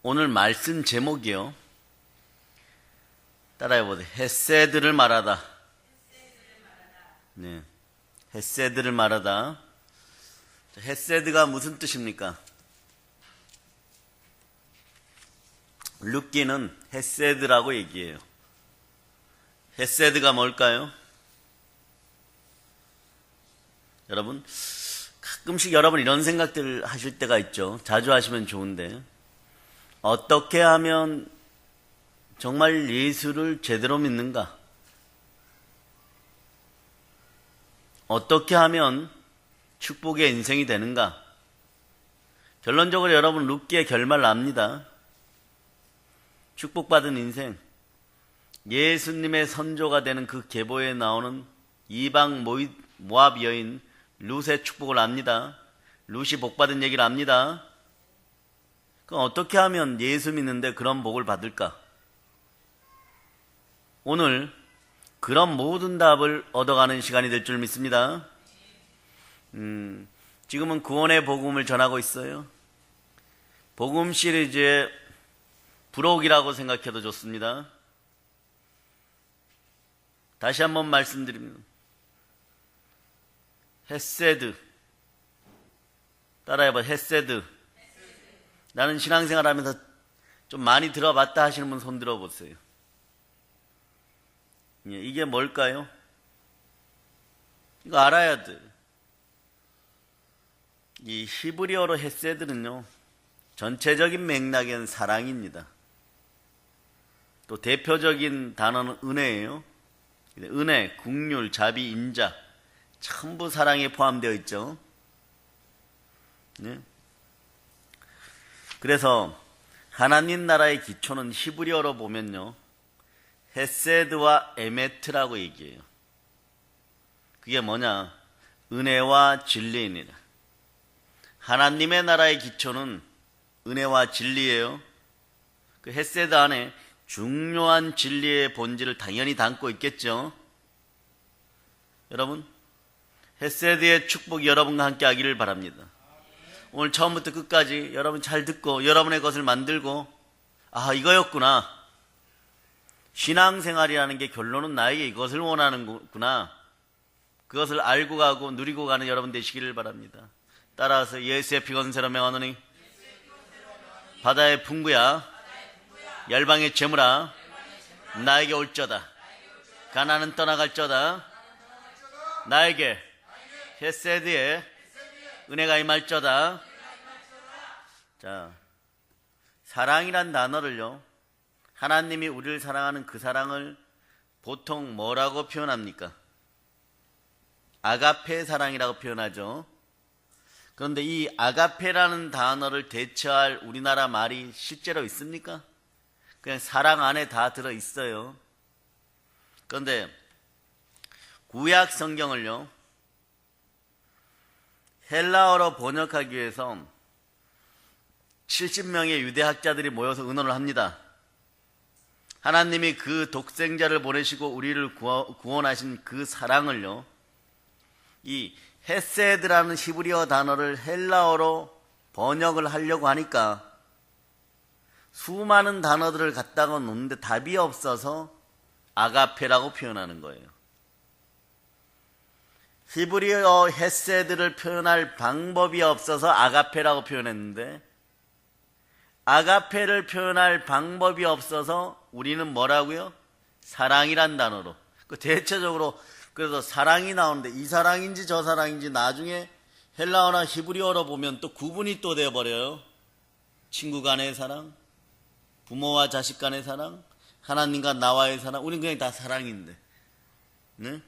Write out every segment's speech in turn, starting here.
오늘 말씀 제목이요. 따라해보세요. 헤세드를 말하다. 네, 헤세드를 말하다. 헤세드가 무슨 뜻입니까? 룻기는 헤세드라고 얘기해요. 헤세드가 뭘까요? 여러분, 가끔씩 여러분 이런 생각들 하실 때가 있죠. 자주 하시면 좋은데, 어떻게 하면 정말 예수를 제대로 믿는가? 어떻게 하면 축복의 인생이 되는가? 결론적으로 여러분 룻기의 결말을 압니다. 축복받은 인생, 예수님의 선조가 되는 그 계보에 나오는 이방 모압 여인 룻의 축복을 압니다. 룻이 복받은 얘기를 압니다. 그럼 어떻게 하면 예수 믿는데 그런 복을 받을까? 오늘 그런 모든 답을 얻어가는 시간이 될 줄 믿습니다. 지금은 구원의 복음을 전하고 있어요. 복음 시리즈의 부록이라고 생각해도 좋습니다. 다시 한번 말씀드립니다. 헤세드. 따라해봐. 헤세드. 나는 신앙생활 하면서 좀 많이 들어봤다 하시는 분 손 들어보세요. 이게 뭘까요? 이거 알아야 돼. 이 히브리어로 헤세드는요, 전체적인 맥락엔 사랑입니다. 또 대표적인 단어는 은혜예요. 은혜, 국률, 자비, 인자 전부 사랑에 포함되어 있죠. 네? 그래서 하나님 나라의 기초는 히브리어로 보면요, 헤세드와 에메트라고 얘기해요. 그게 뭐냐? 은혜와 진리입니다. 하나님의 나라의 기초는 은혜와 진리예요. 그 헤세드 안에 중요한 진리의 본질을 당연히 담고 있겠죠. 여러분, 헤세드의 축복이 여러분과 함께 하기를 바랍니다. 오늘 처음부터 끝까지 여러분 잘 듣고 여러분의 것을 만들고, 아, 이거였구나. 신앙생활이라는 게 결론은 나에게 이것을 원하는구나. 그것을 알고 가고 누리고 가는 여러분 되시기를 바랍니다. 따라서 예수의 피 건세로 명하노니 바다의 풍부야 열방의 재물아 나에게 올저다. 가나는 떠나갈저다. 나에게 헤세드의 은혜가 임할저다. 자, 사랑이란 단어를요, 하나님이 우리를 사랑하는 그 사랑을 보통 뭐라고 표현합니까? 아가페 사랑이라고 표현하죠. 그런데 이 아가페라는 단어를 대체할 우리나라 말이 실제로 있습니까? 그냥 사랑 안에 다 들어있어요. 그런데 구약 성경을요, 헬라어로 번역하기 위해서 70명의 유대학자들이 모여서 의논을 합니다. 하나님이 그 독생자를 보내시고 우리를 구원하신 그 사랑을요, 이 헤세드라는 히브리어 단어를 헬라어로 번역을 하려고 하니까 수많은 단어들을 갖다가 놓는데 답이 없어서 아가페라고 표현하는 거예요. 히브리어 헤세드를 표현할 방법이 없어서 아가페라고 표현했는데, 아가페를 표현할 방법이 없어서 우리는 뭐라고요? 사랑이란 단어로. 대체적으로 그래서 사랑이 나오는데 이 사랑인지 저 사랑인지 나중에 헬라어나 히브리어로 보면 또 구분이 또 되어버려요. 친구 간의 사랑, 부모와 자식 간의 사랑, 하나님과 나와의 사랑. 우리는 그냥 다 사랑인데. 네?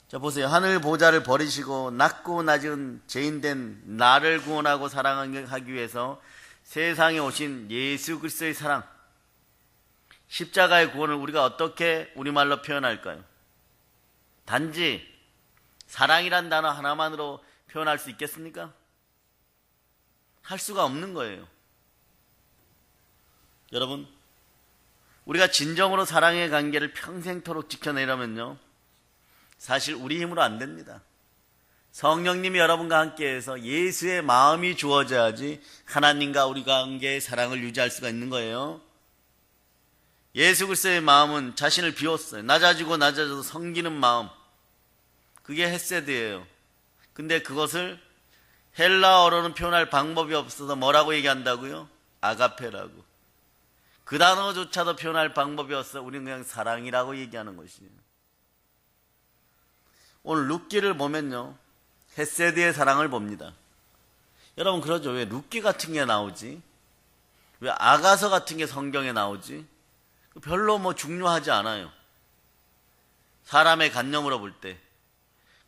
자, 보세요. 하늘 보좌를 버리시고 낮고 낮은 죄인된 나를 구원하고 사랑하기 위해서 세상에 오신 예수 그리스도의 사랑, 십자가의 구원을 우리가 어떻게 우리말로 표현할까요? 단지 사랑이란 단어 하나만으로 표현할 수 있겠습니까? 할 수가 없는 거예요. 여러분, 우리가 진정으로 사랑의 관계를 평생토록 지켜내려면요, 사실 우리 힘으로 안 됩니다. 성령님이 여러분과 함께해서 예수의 마음이 주어져야지 하나님과 우리 관계의 사랑을 유지할 수가 있는 거예요. 예수 그리스도의 마음은 자신을 비웠어요. 낮아지고 낮아져도 섬기는 마음. 그게 헤세드예요. 근데 그것을 헬라어로는 표현할 방법이 없어서 뭐라고 얘기한다고요? 아가페라고. 그 단어조차도 표현할 방법이 없어 우리는 그냥 사랑이라고 얘기하는 것이에요. 오늘 룻기를 보면요, 헤세드의 사랑을 봅니다. 여러분 그러죠. 왜 룻기 같은 게 나오지? 왜 아가서 같은 게 성경에 나오지? 별로 뭐 중요하지 않아요. 사람의 관념으로 볼 때.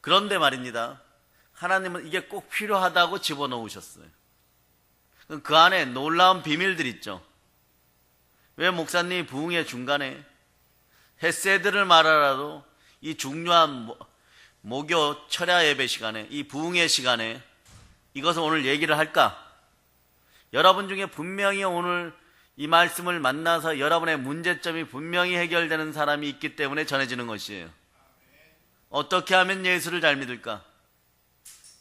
그런데 말입니다, 하나님은 이게 꼭 필요하다고 집어넣으셨어요. 그 안에 놀라운 비밀들 있죠. 왜 목사님이 부흥의 중간에 헤세드를 말하라도 이 중요한 목요 철야 예배 시간에, 이 부흥의 시간에 이것을 오늘 얘기를 할까? 여러분 중에 분명히 오늘 이 말씀을 만나서 여러분의 문제점이 분명히 해결되는 사람이 있기 때문에 전해지는 것이에요. 어떻게 하면 예수를 잘 믿을까?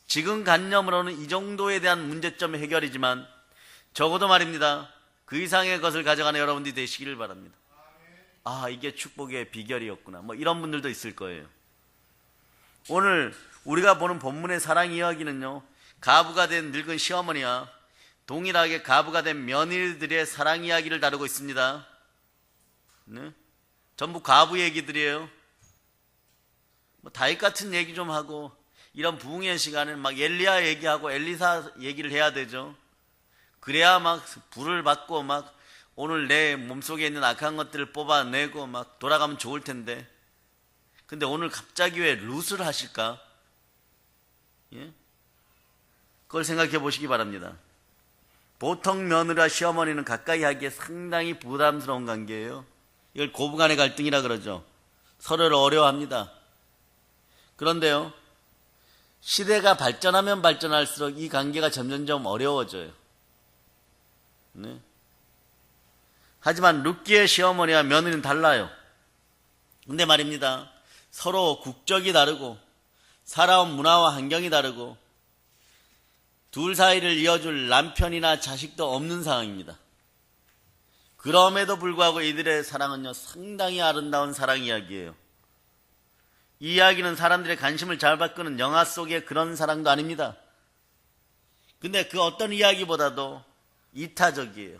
지금 관념으로는 이 정도에 대한 문제점 해결이지만 적어도 말입니다, 그 이상의 것을 가져가는 여러분들이 되시기를 바랍니다. 아, 이게 축복의 비결이었구나, 뭐 이런 분들도 있을 거예요. 오늘 우리가 보는 본문의 사랑 이야기는요, 가부가 된 늙은 시어머니와 동일하게 가부가 된 며느리들의 사랑 이야기를 다루고 있습니다. 네? 전부 가부 얘기들이에요. 뭐 다윗 같은 얘기 좀 하고, 이런 부흥의 시간에는 막 엘리야 얘기하고 엘리사 얘기를 해야 되죠. 그래야 막 불을 받고 막 오늘 내 몸속에 있는 악한 것들을 뽑아내고 막 돌아가면 좋을 텐데, 근데 오늘 갑자기 왜 룻을 하실까? 예? 그걸 생각해 보시기 바랍니다. 보통 며느리와 시어머니는 가까이 하기에 상당히 부담스러운 관계예요. 이걸 고부간의 갈등이라 그러죠. 서로를 어려워합니다. 그런데요, 시대가 발전하면 발전할수록 이 관계가 점점점 어려워져요. 네? 하지만 룻기의 시어머니와 며느리는 달라요. 근데 말입니다, 서로 국적이 다르고 살아온 문화와 환경이 다르고 둘 사이를 이어줄 남편이나 자식도 없는 상황입니다. 그럼에도 불구하고 이들의 사랑은요, 상당히 아름다운 사랑 이야기예요. 이 이야기는 사람들의 관심을 잘 바꾸는 영화 속의 그런 사랑도 아닙니다. 근데 그 어떤 이야기보다도 이타적이에요.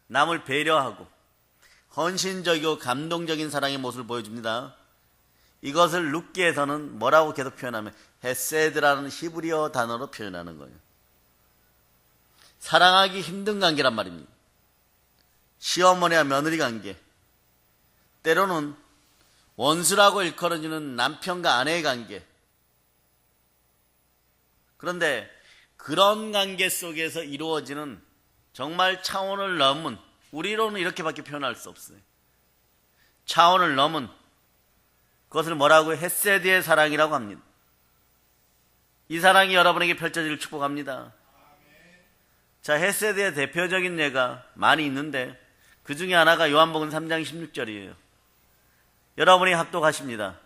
남을 배려하고 헌신적이고 감동적인 사랑의 모습을 보여줍니다. 이것을 룻기에서는 뭐라고 계속 표현하면 헤세드라는 히브리어 단어로 표현하는 거예요. 사랑하기 힘든 관계란 말입니다. 시어머니와 며느리 관계, 때로는 원수라고 일컬어지는 남편과 아내의 관계. 그런데 그런 관계 속에서 이루어지는 정말 차원을 넘은, 우리로는 이렇게밖에 표현할 수 없어요. 차원을 넘은 그것을 뭐라고 해요? 헤세드의 사랑이라고 합니다. 이 사랑이 여러분에게 펼쳐지길 축복합니다. 자, 헤세드의 대표적인 예가 많이 있는데 그 중에 하나가 요한복음 3장 16절이에요. 여러분이 합독하십니다.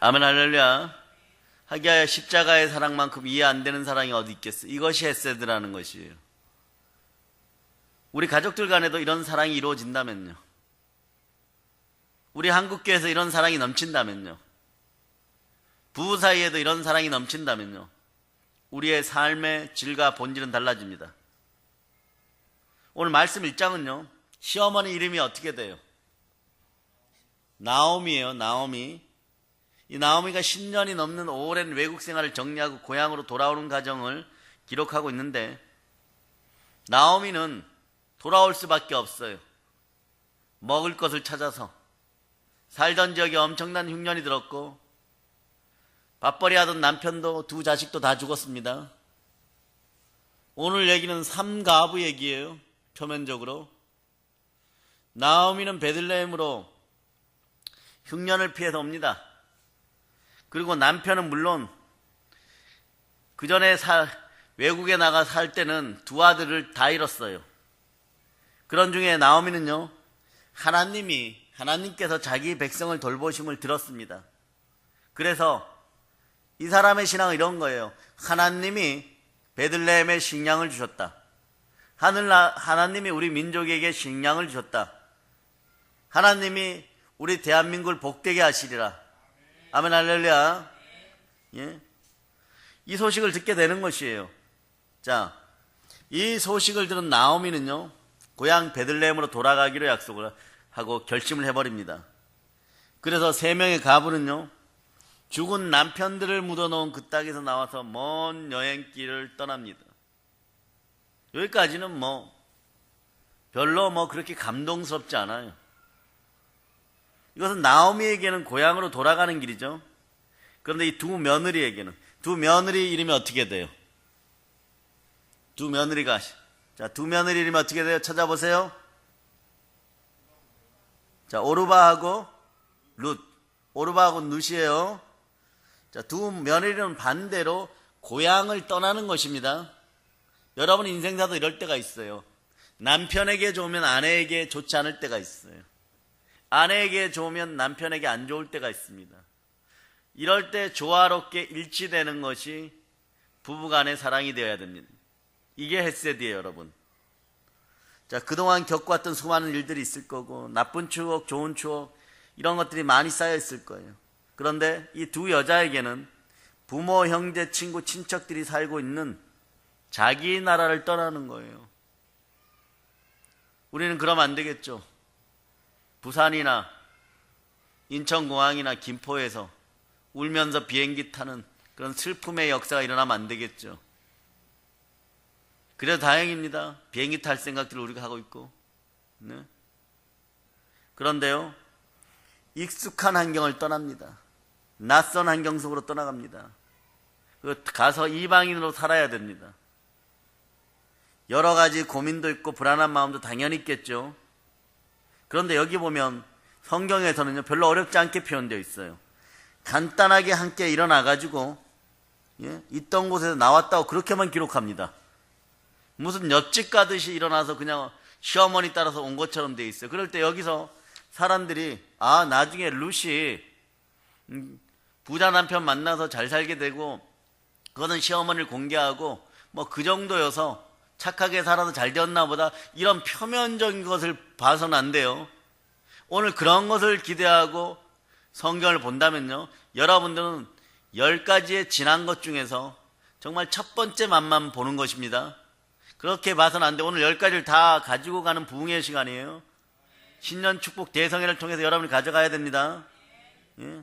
아멘 할렐루야. 하기야 십자가의 사랑만큼 이해 안 되는 사랑이 어디 있겠어요. 이것이 헤세드라는 것이에요. 우리 가족들 간에도 이런 사랑이 이루어진다면요, 우리 한국교회에서 이런 사랑이 넘친다면요, 부부 사이에도 이런 사랑이 넘친다면요, 우리의 삶의 질과 본질은 달라집니다. 오늘 말씀 1장은요, 시어머니 이름이 어떻게 돼요? 나오미예요. 나오미. 이 나오미가 10년이 넘는 오랜 외국 생활을 정리하고 고향으로 돌아오는 과정을 기록하고 있는데, 나오미는 돌아올 수밖에 없어요. 먹을 것을 찾아서. 살던 지역에 엄청난 흉년이 들었고 밥벌이 하던 남편도 두 자식도 다 죽었습니다. 오늘 얘기는 삼가부 얘기예요. 표면적으로 나오미는 베들레헴으로 흉년을 피해서 옵니다. 그리고 남편은 물론 그 전에 외국에 나가 살 때는 두 아들을 다 잃었어요. 그런 중에 나오미는요, 하나님께서 자기 백성을 돌보심을 들었습니다. 그래서 이 사람의 신앙은 이런 거예요. 하나님이 베들레헴에 식량을 주셨다. 하나님이 우리 민족에게 식량을 주셨다. 하나님이 우리 대한민국을 복되게 하시리라. 아멘, 할렐루야. 예? 이 소식을 듣게 되는 것이에요. 자, 이 소식을 들은 나오미는요, 고향 베들레헴으로 돌아가기로 약속을 하고 결심을 해버립니다. 그래서 3명의 가부는요, 죽은 남편들을 묻어놓은 그 땅에서 나와서 먼 여행길을 떠납니다. 여기까지는 별로 그렇게 감동스럽지 않아요. 이것은 나오미에게는 고향으로 돌아가는 길이죠. 그런데 이 두 며느리 이름이 어떻게 돼요? 두 며느리 이름이 어떻게 돼요? 찾아보세요. 자, 오르바하고 룻이에요. 자, 두 며느리는 반대로 고향을 떠나는 것입니다. 여러분 인생사도 이럴 때가 있어요. 남편에게 좋으면 아내에게 좋지 않을 때가 있어요. 아내에게 좋으면 남편에게 안 좋을 때가 있습니다. 이럴 때 조화롭게 일치되는 것이 부부간의 사랑이 되어야 됩니다. 이게 헤세드예요, 여러분. 자, 그동안 겪어왔던 수많은 일들이 있을 거고, 나쁜 추억, 좋은 추억, 이런 것들이 많이 쌓여 있을 거예요. 그런데 이 두 여자에게는 부모, 형제, 친구, 친척들이 살고 있는 자기 나라를 떠나는 거예요. 우리는 그러면 안 되겠죠. 부산이나 인천공항이나 김포에서 울면서 비행기 타는 그런 슬픔의 역사가 일어나면 안 되겠죠. 그래도 다행입니다. 비행기 탈 생각들을 우리가 하고 있고. 네? 그런데요, 익숙한 환경을 떠납니다. 낯선 환경 속으로 떠나갑니다. 가서 이방인으로 살아야 됩니다. 여러 가지 고민도 있고 불안한 마음도 당연히 있겠죠. 그런데 여기 보면 성경에서는요, 별로 어렵지 않게 표현되어 있어요. 간단하게 함께 일어나가지고 있던 곳에서 나왔다고 그렇게만 기록합니다. 무슨 옆집 가듯이 일어나서 그냥 시어머니 따라서 온 것처럼 돼 있어요. 그럴 때 여기서 사람들이 나중에 룻이 부자 남편 만나서 잘 살게 되고 그거는 시어머니를 공개하고 그 정도여서 착하게 살아서 잘 되었나 보다, 이런 표면적인 것을 봐서는 안 돼요. 오늘 그런 것을 기대하고 성경을 본다면요, 여러분들은 10가지의 지난 것 중에서 정말 첫 번째 맛만 보는 것입니다. 그렇게 봐서는 안 돼. 오늘 10가지를 다 가지고 가는 부흥의 시간이에요. 신년 축복 대성회를 통해서 여러분이 가져가야 됩니다. 예?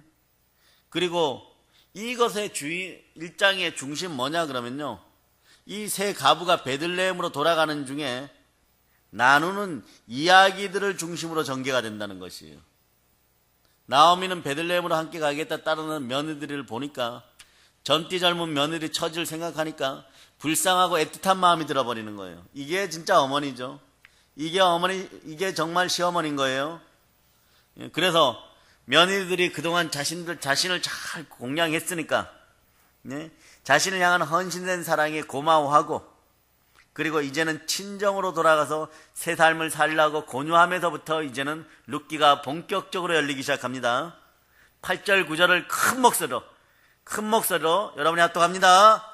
그리고 이것의 일장의 중심 뭐냐 그러면요, 이 세 가부가 베들레헴으로 돌아가는 중에 나누는 이야기들을 중심으로 전개가 된다는 것이에요. 나오미는 베들레헴으로 함께 가겠다 따르는 며느리들을 보니까, 젊디 젊은 며느리 처지를 생각하니까 불쌍하고 애틋한 마음이 들어버리는 거예요. 이게 진짜 어머니죠. 이게 정말 시어머니인 거예요. 그래서 며느리들이 그동안 자신을 잘 공양했으니까 자신을 향한 헌신된 사랑에 고마워하고, 그리고 이제는 친정으로 돌아가서 새 삶을 살려고 권유하면서부터 이제는 룻기가 본격적으로 열리기 시작합니다. 8절 9절을 큰 목소리로 여러분이 합독합니다.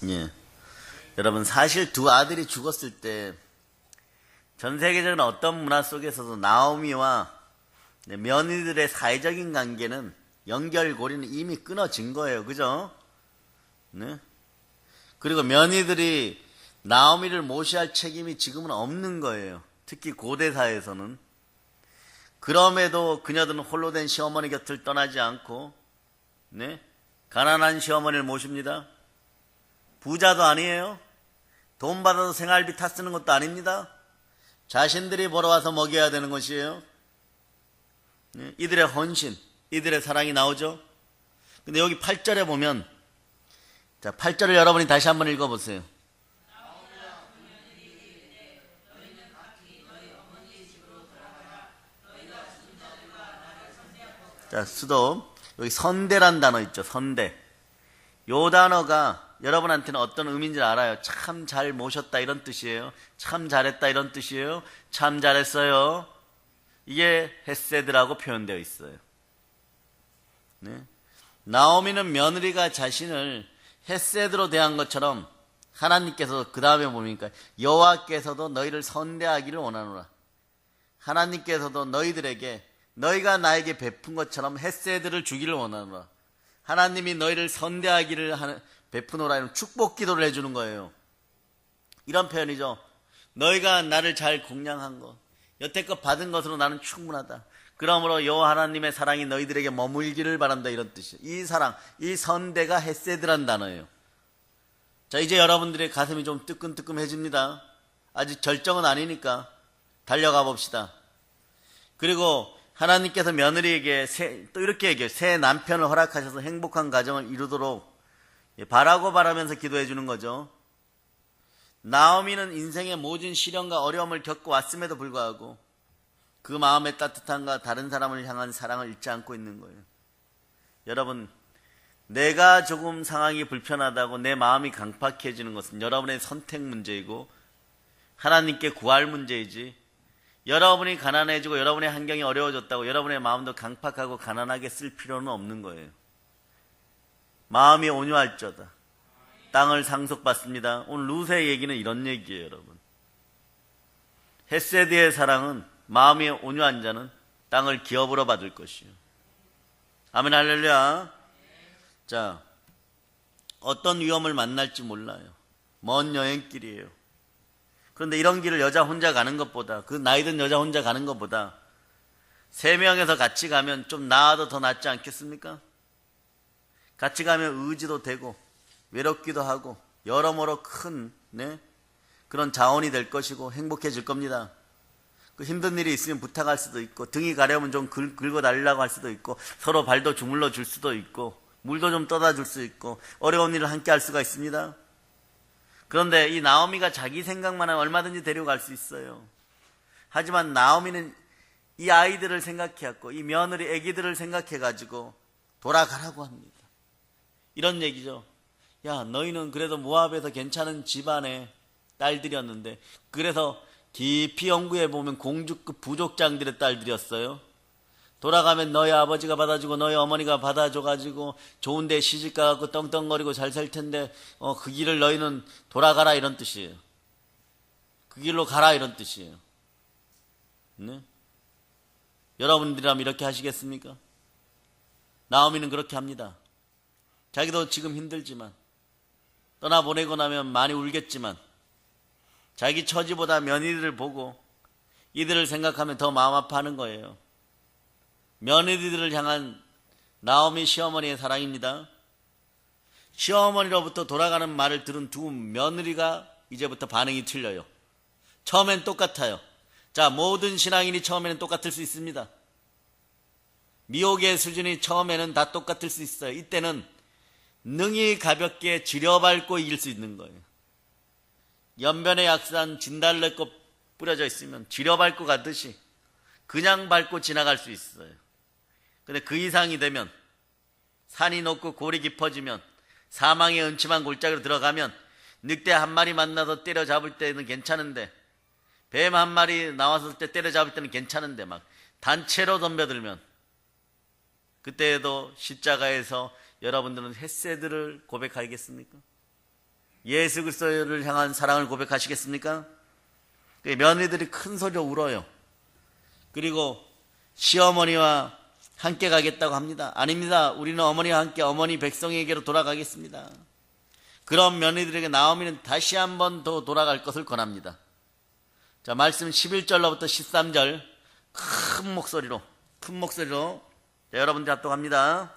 예. 여러분, 사실 두 아들이 죽었을 때 전 세계적인 어떤 문화 속에서도 나오미와 며느리들의 사회적인 관계는, 연결고리는 이미 끊어진 거예요. 그죠? 네? 그리고 며느리들이 나오미를 모시할 책임이 지금은 없는 거예요. 특히 고대 사회에서는. 그럼에도 그녀들은 홀로 된 시어머니 곁을 떠나지 않고 가난한 시어머니를 모십니다. 부자도 아니에요. 돈 받아서 생활비 타 쓰는 것도 아닙니다. 자신들이 벌어와서 먹여야 되는 것이에요. 이들의 헌신, 이들의 사랑이 나오죠. 근데 여기 8절에 보면 자, 8절을 여러분이 다시 한번 읽어보세요. 자, 수도 여기 선대란 단어 있죠. 선대. 요 단어가 여러분한테는 어떤 의미인지 알아요. 참 잘 모셨다 이런 뜻이에요. 참 잘했다 이런 뜻이에요. 참 잘했어요. 이게 헤세드라고 표현되어 있어요. 네. 나오미는 며느리가 자신을 헤세드로 대한 것처럼 하나님께서 그 다음에 보니까 여호와께서도 너희를 선대하기를 원하노라. 하나님께서도 너희들에게 너희가 나에게 베푼 것처럼 헤세드를 주기를 원하노라. 하나님이 너희를 선대하기를 베푸노라. 이런 축복 기도를 해주는 거예요. 이런 표현이죠. 너희가 나를 잘 공양한 것, 여태껏 받은 것으로 나는 충분하다. 그러므로 여호와 하나님의 사랑이 너희들에게 머물기를 바란다. 이런 뜻이에요. 이 사랑, 이 선대가 헤세드란 단어예요. 자, 이제 여러분들의 가슴이 좀 뜨끔뜨끔해집니다. 아직 절정은 아니니까 달려가 봅시다. 그리고 하나님께서 며느리에게 또 이렇게 얘기해요. 새 남편을 허락하셔서 행복한 가정을 이루도록 바라고 바라면서 기도해 주는 거죠. 나오미는 인생의 모든 시련과 어려움을 겪고 왔음에도 불구하고 그 마음의 따뜻함과 다른 사람을 향한 사랑을 잊지 않고 있는 거예요. 여러분, 내가 조금 상황이 불편하다고 내 마음이 강팍해지는 것은 여러분의 선택 문제이고 하나님께 구할 문제이지, 여러분이 가난해지고 여러분의 환경이 어려워졌다고 여러분의 마음도 강팍하고 가난하게 쓸 필요는 없는 거예요. 마음이 온유할저다 땅을 상속받습니다. 오늘 루세의 얘기는 이런 얘기예요. 여러분, 헤세드의 사랑은 마음이 온유한 자는 땅을 기업으로 받을 것이요. 아멘, 할렐루야. 자, 어떤 위험을 만날지 몰라요. 먼 여행길이에요. 그런데 이런 길을 여자 혼자 가는 것보다, 그 나이든 여자 혼자 가는 것보다 3명에서 같이 가면 좀 나아도 더 낫지 않겠습니까? 같이 가면 의지도 되고 외롭기도 하고 여러모로 큰 그런 자원이 될 것이고 행복해질 겁니다. 그 힘든 일이 있으면 부탁할 수도 있고, 등이 가려면 좀 긁어 달라고 할 수도 있고, 서로 발도 주물러 줄 수도 있고, 물도 좀 떠다 줄 수 있고, 어려운 일을 함께 할 수가 있습니다. 그런데 이 나오미가 자기 생각만 하면 얼마든지 데려갈 수 있어요. 하지만 나오미는 이 아이들을 생각해갖고, 이 며느리 애기들을 생각해가지고 돌아가라고 합니다. 이런 얘기죠. 야, 너희는 그래도 모압에서 괜찮은 집안의 딸들이었는데, 그래서 깊이 연구해보면 공주급 부족장들의 딸들이었어요. 돌아가면 너희 아버지가 받아주고 너희 어머니가 받아줘가지고 좋은 데 시집가갖고 떵떵거리고 잘 살 텐데 그 길을 너희는 돌아가라 이런 뜻이에요. 그 길로 가라 이런 뜻이에요. 네? 여러분들이라면 이렇게 하시겠습니까? 나오미는 그렇게 합니다. 자기도 지금 힘들지만, 떠나보내고 나면 많이 울겠지만, 자기 처지보다 며느리를 보고 이들을 생각하면 더 마음 아파하는 거예요. 며느리들을 향한 나오미 시어머니의 사랑입니다. 시어머니로부터 돌아가는 말을 들은 두 며느리가 이제부터 반응이 틀려요. 처음엔 똑같아요. 자, 모든 신앙인이 처음에는 똑같을 수 있습니다. 미혹의 수준이 처음에는 다 똑같을 수 있어요. 이때는 능히 가볍게 지려밟고 이길 수 있는 거예요. 연변에 약산 진달래꽃 뿌려져 있으면 지려밟고 가듯이 그냥 밟고 지나갈 수 있어요. 근데 그 이상이 되면, 산이 높고 골이 깊어지면, 사망의 음침한 골짜기로 들어가면, 늑대 한 마리 만나서 때려잡을 때는 괜찮은데, 뱀 한 마리 나왔을 때 때려잡을 때는 괜찮은데, 막 단체로 덤벼들면, 그때에도 십자가에서 여러분들은 헤세드를 고백하겠습니까? 예수 그리스도를 향한 사랑을 고백하시겠습니까? 며느리들이 큰 소리로 울어요. 그리고 시어머니와 함께 가겠다고 합니다. 아닙니다. 우리는 어머니와 함께 어머니 백성에게로 돌아가겠습니다. 그런 며느리들에게 나오미는 다시 한 번 더 돌아갈 것을 권합니다. 자, 말씀 11절로부터 13절 큰 목소리로 자, 여러분들 합독합니다.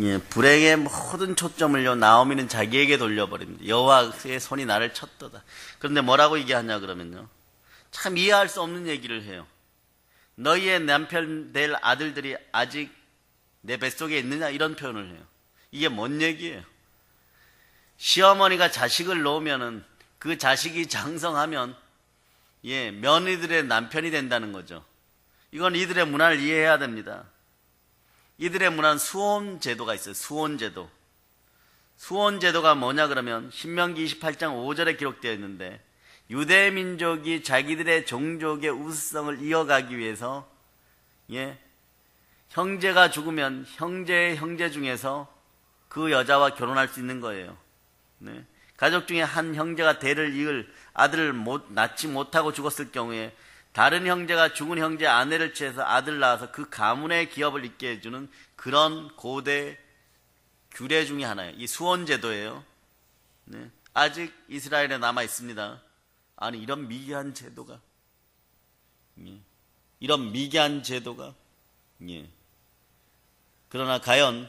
예, 불행의 모든 초점을요 나오미는 자기에게 돌려버립니다. 여호와의 손이 나를 쳤도다. 그런데 뭐라고 얘기하냐 그러면요, 참 이해할 수 없는 얘기를 해요. 너희의 남편 될 아들들이 아직 내 뱃속에 있느냐, 이런 표현을 해요. 이게 뭔 얘기예요? 시어머니가 자식을 놓으면은 그 자식이 장성하면 예, 며느리들의 남편이 된다는 거죠. 이건 이들의 문화를 이해해야 됩니다. 이들의 문화는 수혼 제도가 있어요. 수혼 제도. 수혼 제도가 뭐냐 그러면 신명기 28장 5절에 기록되어 있는데, 유대 민족이 자기들의 종족의 우수성을 이어가기 위해서 예, 형제가 죽으면 형제의 형제 중에서 그 여자와 결혼할 수 있는 거예요. 네. 가족 중에 한 형제가 대를 이을 아들을 낳지 못하고 죽었을 경우에 다른 형제가 죽은 형제 아내를 취해서 아들을 낳아서 그 가문의 기업을 잇게 해주는 그런 고대 규례 중에 하나예요. 이 수혼제도예요. 네. 아직 이스라엘에 남아 있습니다. 아니, 이런 미개한 제도가, 예. 이런 미개한 제도가, 예. 그러나 과연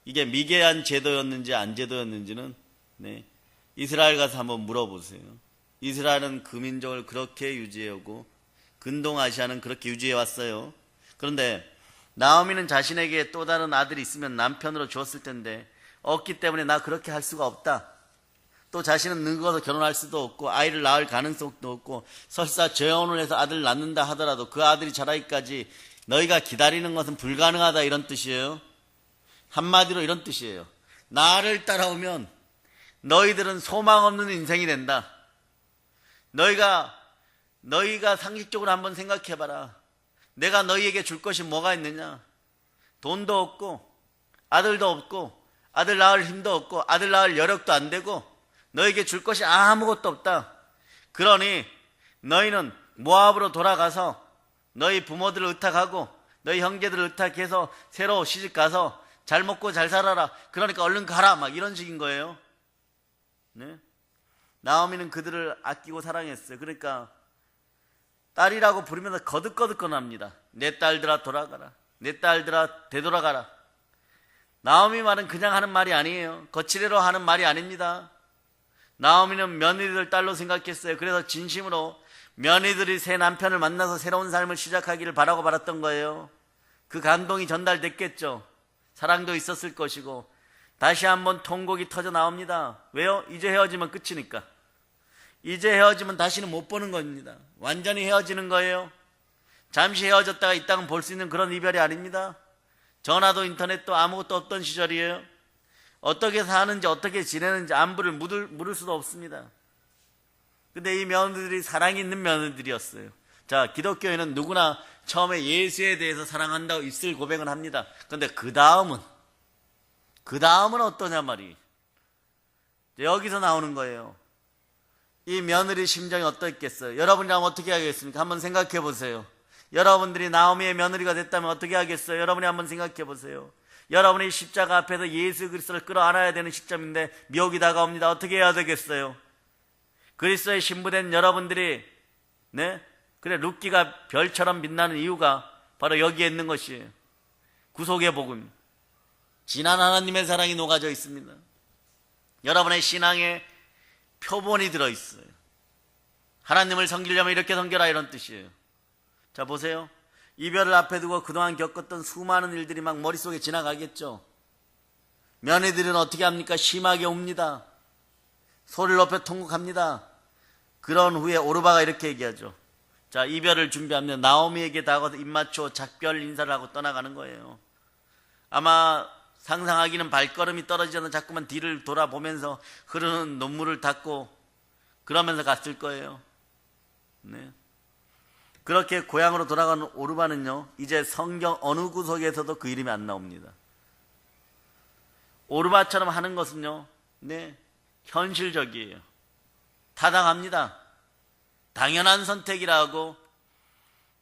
이게 미개한 제도였는지 안 제도였는지는 네, 이스라엘 가서 한번 물어보세요. 이스라엘은 그 민족을 그렇게 유지해오고 근동아시아는 그렇게 유지해왔어요. 그런데 나오미는 자신에게 또 다른 아들이 있으면 남편으로 주었을 텐데 없기 때문에 나 그렇게 할 수가 없다. 또 자신은 늙어서 결혼할 수도 없고 아이를 낳을 가능성도 없고 설사 재혼을 해서 아들을 낳는다 하더라도 그 아들이 자라기까지 너희가 기다리는 것은 불가능하다, 이런 뜻이에요. 한마디로 이런 뜻이에요. 나를 따라오면 너희들은 소망 없는 인생이 된다. 너희가 상식적으로 한번 생각해봐라. 내가 너희에게 줄 것이 뭐가 있느냐? 돈도 없고 아들도 없고 아들 낳을 힘도 없고 아들 낳을 여력도 안 되고 너희에게 줄 것이 아무것도 없다. 그러니 너희는 모압으로 돌아가서 너희 부모들을 의탁하고 너희 형제들을 의탁해서 새로 시집가서 잘 먹고 잘 살아라. 그러니까 얼른 가라. 막 이런 식인 거예요. 네? 나오미는 그들을 아끼고 사랑했어요. 그러니까 딸이라고 부르면서 거듭거듭거납니다. 내 딸들아 돌아가라. 내 딸들아 되돌아가라. 나오미 말은 그냥 하는 말이 아니에요. 거칠애로 하는 말이 아닙니다. 나오미는 며느리들 딸로 생각했어요. 그래서 진심으로 며느리들이 새 남편을 만나서 새로운 삶을 시작하기를 바라고 바랐던 거예요. 그 감동이 전달됐겠죠. 사랑도 있었을 것이고. 다시 한번 통곡이 터져 나옵니다. 왜요? 이제 헤어지면 끝이니까. 이제 헤어지면 다시는 못 보는 겁니다. 완전히 헤어지는 거예요. 잠시 헤어졌다가 있다가 볼 수 있는 그런 이별이 아닙니다. 전화도 인터넷도 아무것도 없던 시절이에요. 어떻게 사는지 어떻게 지내는지 안부를 물을 수도 없습니다. 근데 이 며느리들이 사랑이 있는 며느리들이었어요. 자, 기독교인은 누구나 처음에 예수에 대해서 사랑한다고 입술 고백을 합니다. 근데 그 다음은 어떠냐 말이. 여기서 나오는 거예요. 이 며느리 심정이 어떻겠어요? 여러분이라면 어떻게 하겠습니까? 한번 생각해 보세요. 여러분들이 나오미의 며느리가 됐다면 어떻게 하겠어요? 여러분이 한번 생각해 보세요. 여러분이 십자가 앞에서 예수 그리스도를 끌어안아야 되는 시점인데 미혹이 다가옵니다. 어떻게 해야 되겠어요? 그리스도의 신부된 여러분들이 네? 그래, 룻기가 별처럼 빛나는 이유가 바로 여기에 있는 것이에요. 구속의 복음. 진한 하나님의 사랑이 녹아져 있습니다. 여러분의 신앙에 표본이 들어있어요. 하나님을 섬기려면 이렇게 섬겨라, 이런 뜻이에요. 자, 보세요. 이별을 앞에 두고 그동안 겪었던 수많은 일들이 막 머릿속에 지나가겠죠. 며느리들은 어떻게 합니까? 심하게 웁니다. 소리를 높여 통곡합니다. 그런 후에 오르바가 이렇게 얘기하죠. 자, 이별을 준비하면 나오미에게 다가가서 입맞춰 작별 인사를 하고 떠나가는 거예요. 아마 상상하기는 발걸음이 떨어지지 않아 자꾸만 뒤를 돌아보면서 흐르는 눈물을 닦고 그러면서 갔을 거예요. 네. 그렇게 고향으로 돌아가는 오르바는요, 이제 성경 어느 구석에서도 그 이름이 안 나옵니다. 오르바처럼 하는 것은요, 네, 현실적이에요. 타당합니다. 당연한 선택이라고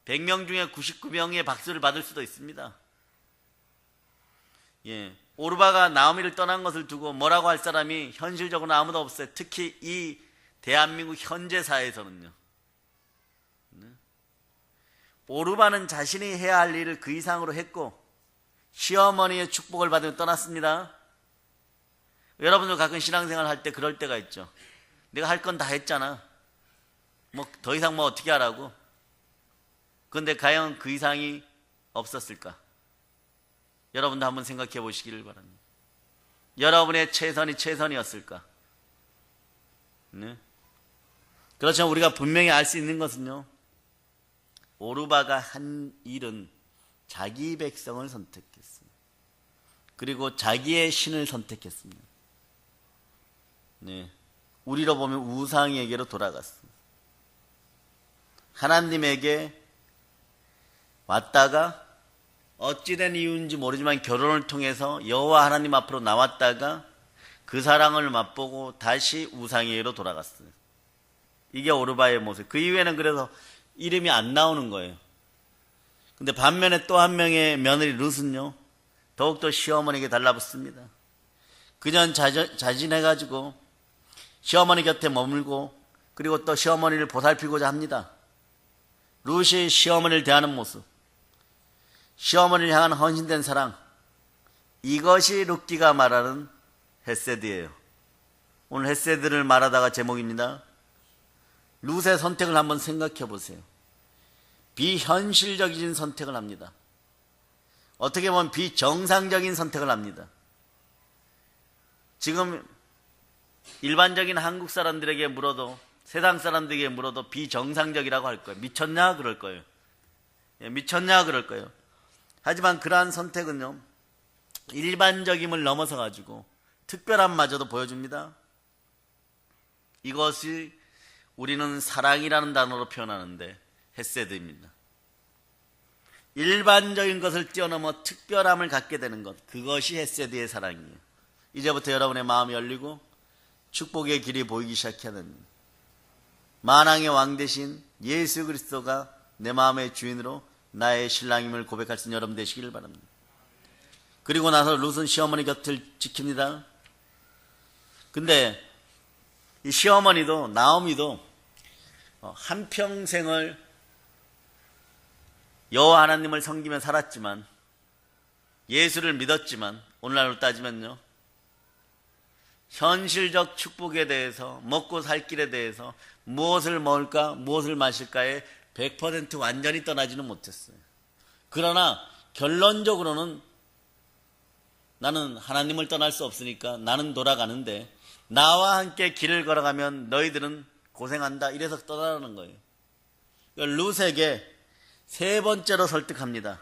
100명 중에 99명의 박수를 받을 수도 있습니다. 예, 오르바가 나오미를 떠난 것을 두고 뭐라고 할 사람이 현실적으로 아무도 없어요. 특히 이 대한민국 현재 사회에서는요. 오르바는 자신이 해야 할 일을 그 이상으로 했고 시어머니의 축복을 받으며 떠났습니다. 여러분도 가끔 신앙생활 할 때 그럴 때가 있죠. 내가 할 건 다 했잖아. 뭐 더 이상 뭐 어떻게 하라고. 그런데 과연 그 이상이 없었을까? 여러분도 한번 생각해 보시기를 바랍니다. 여러분의 최선이 최선이었을까? 네? 그렇지만 우리가 분명히 알 수 있는 것은요, 오르바가 한 일은 자기 백성을 선택했습니다. 그리고 자기의 신을 선택했습니다. 네. 우리로 보면 우상에게로 돌아갔습니다. 하나님에게 왔다가 어찌된 이유인지 모르지만 결혼을 통해서 여호와 하나님 앞으로 나왔다가 그 사랑을 맛보고 다시 우상에게로 돌아갔어요. 이게 오르바의 모습. 그 이후에는 그래서 이름이 안 나오는 거예요. 근데 반면에 또 한 명의 며느리 룻은요, 더욱더 시어머니에게 달라붙습니다. 그냥 자진해가지고 시어머니 곁에 머물고 그리고 또 시어머니를 보살피고자 합니다. 룻이 시어머니를 대하는 모습, 시어머니를 향한 헌신된 사랑, 이것이 룻기가 말하는 헤세드예요. 오늘 헤세드를 말하다가 제목입니다. 룻의 선택을 한번 생각해 보세요. 비현실적인 선택을 합니다. 어떻게 보면 비정상적인 선택을 합니다. 지금 일반적인 한국 사람들에게 물어도, 세상 사람들에게 물어도 비정상적이라고 할 거예요. 미쳤냐? 그럴 거예요. 미쳤냐? 그럴 거예요. 하지만 그러한 선택은요, 일반적임을 넘어서 가지고 특별함마저도 보여줍니다. 이것이 우리는 사랑이라는 단어로 표현하는데 헤세드입니다. 일반적인 것을 뛰어넘어 특별함을 갖게 되는 것, 그것이 헤세드의 사랑이에요. 이제부터 여러분의 마음이 열리고 축복의 길이 보이기 시작하는 만왕의 왕 대신 예수 그리스도가 내 마음의 주인으로 나의 신랑임을 고백할 수 있는 여러분 되시기를 바랍니다. 그리고 나서 룻은 시어머니 곁을 지킵니다. 근데 이 시어머니도 나오미도 한평생을 여호와 하나님을 섬기며 살았지만, 예수를 믿었지만, 오늘날로 따지면요, 현실적 축복에 대해서, 먹고 살 길에 대해서, 무엇을 먹을까, 무엇을 마실까에 100% 완전히 떠나지는 못했어요. 그러나 결론적으로는 나는 하나님을 떠날 수 없으니까 나는 돌아가는데 나와 함께 길을 걸어가면 너희들은 고생한다, 이래서 떠나는 거예요. 룻에게 세 번째로 설득합니다.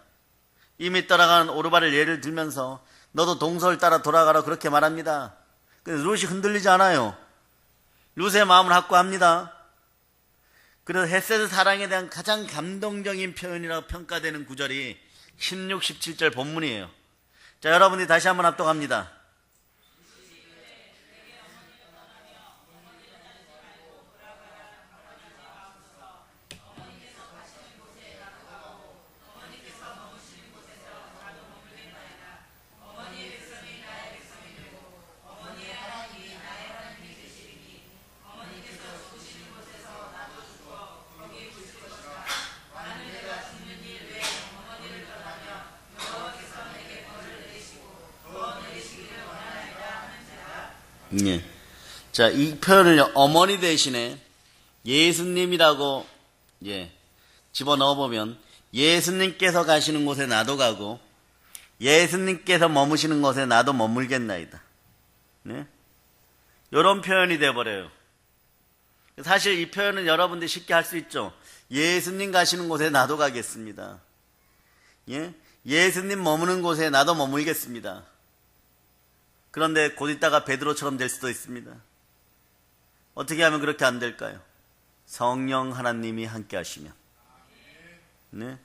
이미 떠나가는 오르바를 예를 들면서 너도 동서를 따라 돌아가라, 그렇게 말합니다. 근데 룻이 흔들리지 않아요. 룻의 마음을 확고합니다. 그래서 헤세드 사랑에 대한 가장 감동적인 표현이라고 평가되는 구절이 16, 17절 본문이에요. 자, 여러분이 다시 한번 합독합니다. 예. 자, 이 표현을 어머니 대신에 예수님이라고 집어넣어 보면, 예수님께서 가시는 곳에 나도 가고 예수님께서 머무시는 곳에 나도 머물겠나이다. 네? 이런 표현이 돼버려요. 사실 이 표현은 여러분들이 쉽게 할 수 있죠. 예수님 가시는 곳에 나도 가겠습니다. 예? 예수님 머무는 곳에 나도 머물겠습니다. 그런데 곧 있다가 베드로처럼 될 수도 있습니다. 어떻게 하면 그렇게 안 될까요? 성령 하나님이 함께 하시면. 네?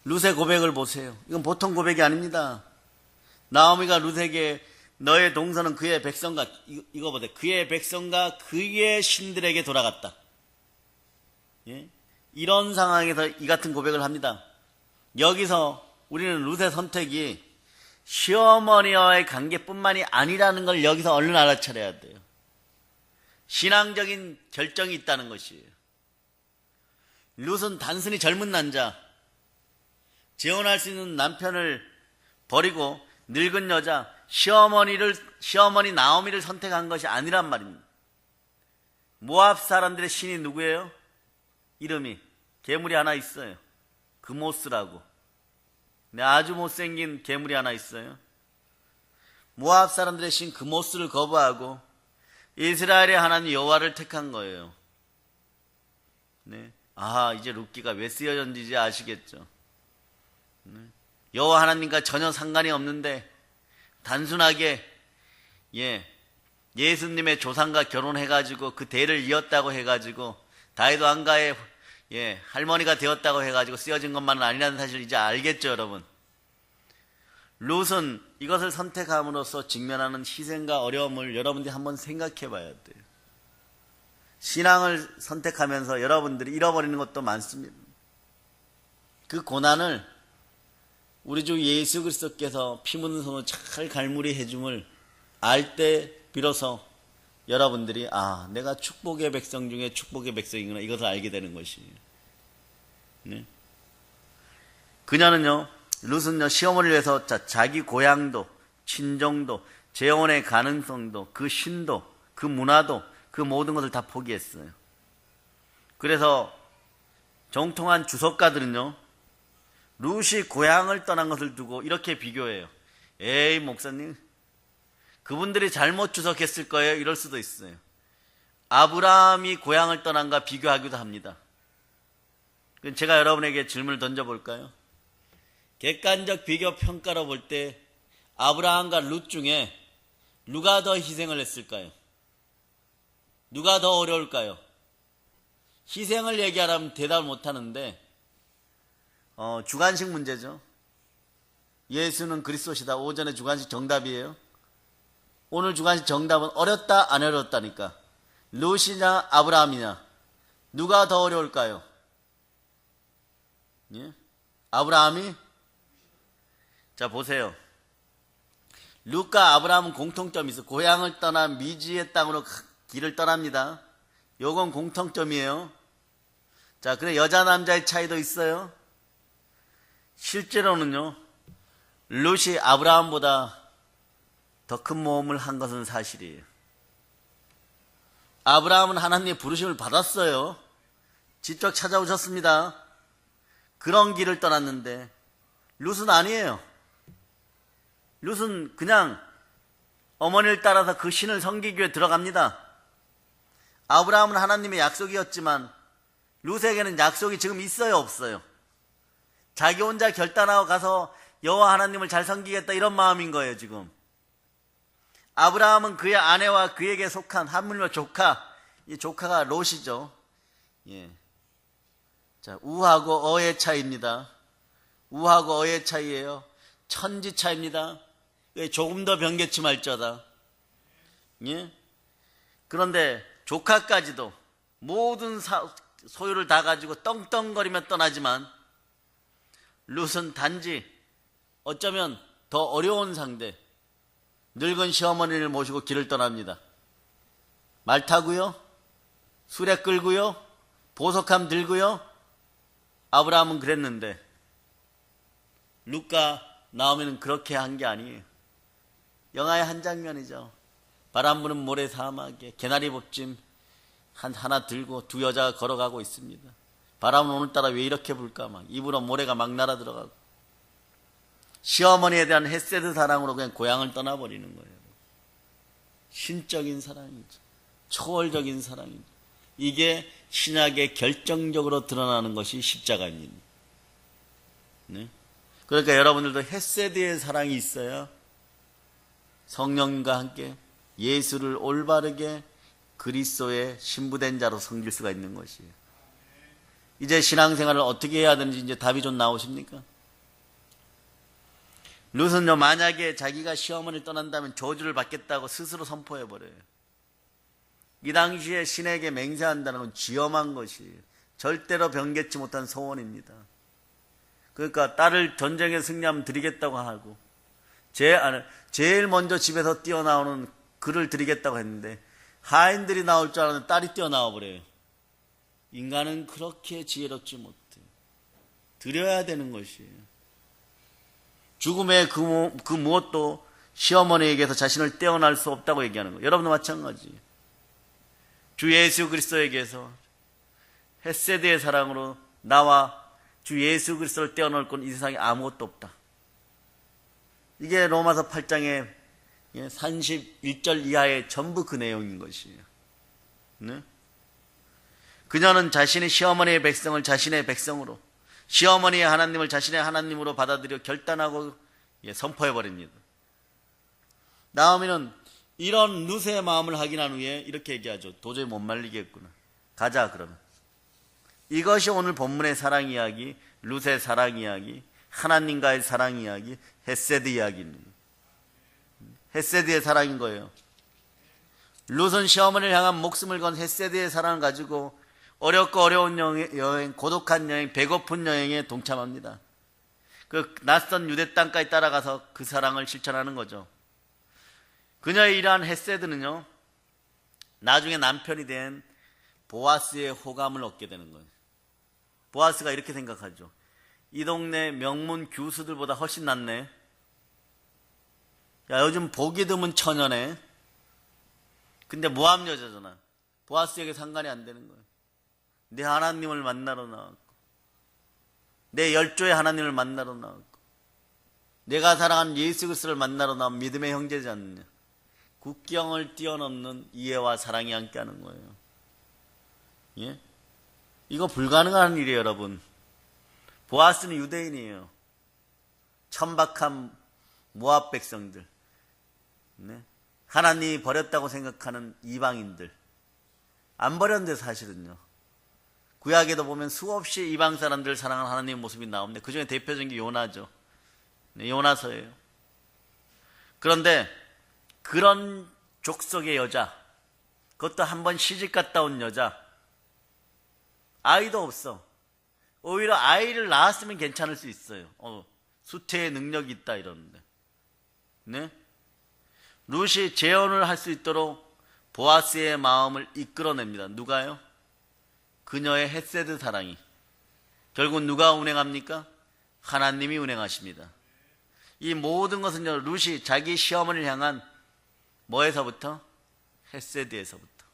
룻의 고백을 보세요. 이건 보통 고백이 아닙니다. 나오미가 룻에게 너의 동서는 그의 백성과, 이거 보세요. 그의 백성과 그의 신들에게 돌아갔다. 예? 이런 상황에서 이 같은 고백을 합니다. 여기서 우리는 룻의 선택이 시어머니와의 관계뿐만이 아니라는 걸 여기서 얼른 알아차려야 돼요. 신앙적인 결정이 있다는 것이에요. 룻은 단순히 젊은 남자, 재혼할 수 있는 남편을 버리고 늙은 여자, 시어머니 나오미를 선택한 것이 아니란 말입니다. 모압 사람들의 신이 누구예요? 이름이 괴물이 하나 있어요. 그모스라고. 아주 못생긴 괴물이 하나 있어요. 모압 사람들의 신 그모스를 거부하고 이스라엘의 하나님 여호와를 택한 거예요. 네. 이제 룻기가 왜 쓰여졌는지 아시겠죠? 네. 여호와 하나님과 전혀 상관이 없는데 단순하게 예수님의 조상과 결혼해가지고 그 대를 이었다고 해가지고 다윗 왕가의 할머니가 되었다고 해가지고 쓰여진 것만은 아니라는 사실을 이제 알겠죠, 여러분? 룻은 이것을 선택함으로써 직면하는 희생과 어려움을 여러분들이 한번 생각해 봐야 돼요. 신앙을 선택하면서 여러분들이 잃어버리는 것도 많습니다. 그 고난을 우리 주 예수 그리스도께서 피 묻는 손으로 잘 갈무리 해줌을 알 때 비로소 여러분들이 내가 축복의 백성 중에 축복의 백성이구나 이것을 알게 되는 것이에요. 네? 그녀는요, 룻은요, 시어머니를 위해서 자기 고향도, 친정도, 재혼의 가능성도, 그 신도, 그 문화도, 그 모든 것을 다 포기했어요. 그래서 정통한 주석가들은요, 룻이 고향을 떠난 것을 두고 이렇게 비교해요. 에이, 목사님, 그분들이 잘못 주석했을 거예요. 이럴 수도 있어요. 아브라함이 고향을 떠난과 비교하기도 합니다. 제가 여러분에게 질문을 던져볼까요? 객관적 비교 평가로 볼 때 아브라함과 룻 중에 누가 더 희생을 했을까요? 누가 더 어려울까요? 희생을 얘기하라면 대답을 못하는데 주관식 문제죠. 예수는 그리스도시다. 오전에 주관식 정답이에요. 오늘 주관식 정답은 어렵다 안 어렵다니까. 룻이냐 아브라함이냐 누가 더 어려울까요? 예? 아브라함이? 자, 보세요. 룻과 아브라함은 공통점이 있어. 고향을 떠나 미지의 땅으로 길을 떠납니다. 요건 공통점이에요. 자, 근데 여자 남자의 차이도 있어요. 실제로는요, 룻이 아브라함보다 더 큰 모험을 한 것은 사실이에요. 아브라함은 하나님의 부르심을 받았어요. 직접 찾아오셨습니다. 그런 길을 떠났는데 룻은 아니에요. 룻은 그냥 어머니를 따라서 그 신을 섬기기 위해 들어갑니다. 아브라함은 하나님의 약속이었지만 룻에게는 약속이 지금 있어요, 없어요? 자기 혼자 결단하고 가서 여호와 하나님을 잘 섬기겠다 이런 마음인 거예요, 지금. 아브라함은 그의 아내와 그에게 속한 하물며 조카, 이 조카가 롯이죠. 예. 자, 우하고 어의 차이입니다. 우하고 어의 차이예요. 천지 차이입니다. 조금 더 변개치 말자다. 예? 그런데 조카까지도 모든 소유를 다 가지고 떵떵거리며 떠나지만 룻은 단지 어쩌면 더 어려운 상대, 늙은 시어머니를 모시고 길을 떠납니다. 말 타고요, 수레 끌고요, 보석함 들고요. 아브라함은 그랬는데 룻과 나오미는 그렇게 한 게 아니에요. 영화의 한 장면이죠. 바람 부는 모래 사막에 개나리 법짐 하나 들고 두 여자가 걸어가고 있습니다. 바람은 오늘따라 왜 이렇게 불까? 막 입으로 모래가 막 날아 들어가고 시어머니에 대한 헤세드 사랑으로 그냥 고향을 떠나버리는 거예요. 신적인 사랑이죠. 초월적인 사랑이죠. 이게 신약에 결정적으로 드러나는 것이 십자가입니다. 네? 그러니까 여러분들도 헤세드의 사랑이 있어야 성령과 함께 예수를 올바르게 그리스도의 신부된 자로 섬길 수가 있는 것이에요. 이제 신앙생활을 어떻게 해야 되는지 이제 답이 좀 나오십니까? 룻은요, 만약에 자기가 시어머니를 떠난다면 저주를 받겠다고 스스로 선포해버려요. 이 당시에 신에게 맹세한다는 건 쥐엄한 것이에요. 절대로 변개치 못한 소원입니다. 그러니까 딸을 전쟁에 승리하면 드리겠다고 하고 제일 먼저 집에서 뛰어나오는 그를 드리겠다고 했는데 하인들이 나올 줄 알았는데 딸이 뛰어나와 버려요. 인간은 그렇게 지혜롭지 못해. 드려야 되는 것이에요. 죽음의 그 무엇도 시어머니에게서 자신을 떼어날 수 없다고 얘기하는 거예요. 여러분도 마찬가지예요. 주 예수 그리스도에게서 헷세드의 사랑으로 나와 주 예수 그리스도를 떼어놓을 건 이 세상에 아무것도 없다. 이게 로마서 8장의 31절 이하의 전부 그 내용인 것이에요. 네? 그녀는 자신의 시어머니의 백성을 자신의 백성으로, 시어머니의 하나님을 자신의 하나님으로 받아들여 결단하고 선포해버립니다. 나오미는 이런 룻의 마음을 확인한 후에 이렇게 얘기하죠. 도저히 못 말리겠구나. 가자 그러면. 이것이 오늘 본문의 사랑 이야기, 룻의 사랑 이야기, 하나님과의 사랑 이야기, 헷세드 이야기입니다. 헷세드의 사랑인 거예요. 룻은 시어머니를 향한 목숨을 건 헷세드의 사랑을 가지고 어렵고 어려운 여행, 고독한 여행, 배고픈 여행에 동참합니다. 그 낯선 유대 땅까지 따라가서 그 사랑을 실천하는 거죠. 그녀의 이러한 헷세드는요, 나중에 남편이 된 보아스의 호감을 얻게 되는 거예요. 보아스가 이렇게 생각하죠. 이 동네 명문 교수들보다 훨씬 낫네. 야, 요즘 보기 드문 처녀네. 근데 모함 여자잖아. 보아스에게 상관이 안 되는 거예요. 내 하나님을 만나러 나왔고, 내 열조의 하나님을 만나러 나왔고, 내가 사랑하는 예수 그리스도를 만나러 나온 믿음의 형제지 않느냐. 국경을 뛰어넘는 이해와 사랑이 함께하는 거예요. 예? 이거 불가능한 일이에요, 여러분. 보아스는 유대인이에요. 천박한 모압 백성들, 네? 하나님이 버렸다고 생각하는 이방인들. 안 버렸는데 사실은요. 구약에도 보면 수없이 이방 사람들을 사랑하는 하나님의 모습이 나오는데 그 중에 대표적인 게 요나죠. 네, 요나서예요. 그런데 그런 족속의 여자, 그것도 한번 시집 갔다 온 여자, 아이도 없어. 오히려 아이를 낳았으면 괜찮을 수 있어요. 수태의 능력이 있다 이러는데. 네? 룻이 재혼을 할 수 있도록 보아스의 마음을 이끌어냅니다. 누가요? 그녀의 헷세드 사랑이. 결국 누가 운행합니까? 하나님이 운행하십니다. 이 모든 것은요, 룻이 자기 시어머니를 향한 뭐에서부터? 헷세드에서부터.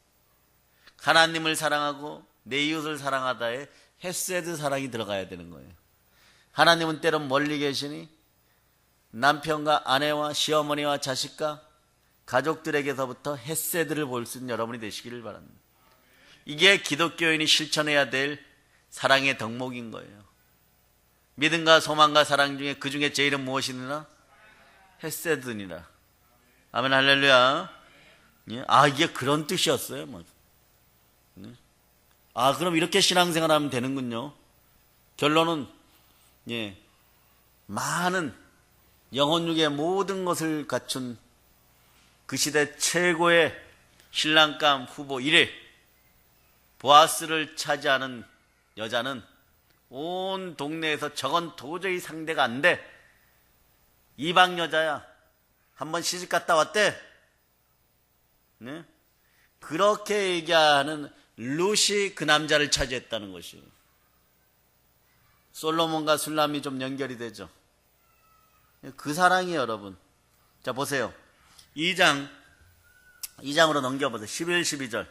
하나님을 사랑하고 내 이웃을 사랑하다에 헷세드 사랑이 들어가야 되는 거예요. 하나님은 때론 멀리 계시니 남편과 아내와 시어머니와 자식과 가족들에게서부터 헷세드를 볼 수 있는 여러분이 되시기를 바랍니다. 이게 기독교인이 실천해야 될 사랑의 덕목인 거예요. 믿음과 소망과 사랑 중에 그 중에 제일은 무엇이니라? 헷세드니라. 아멘 할렐루야. 예? 아, 이게 그런 뜻이었어요. 네? 아, 그럼 이렇게 신앙생활하면 되는군요. 결론은 많은 영혼육의 모든 것을 갖춘 그 시대 최고의 신랑감 후보 1위 보아스를 차지하는 여자는 온 동네에서 저건 도저히 상대가 안 돼. 이방 여자야. 한번 시집 갔다 왔대. 네? 그렇게 얘기하는 룻이 그 남자를 차지했다는 것이에요. 솔로몬과 술람이 좀 연결이 되죠. 그 사랑이 여러분. 자, 보세요. 2장으로 넘겨보세요. 11, 12절.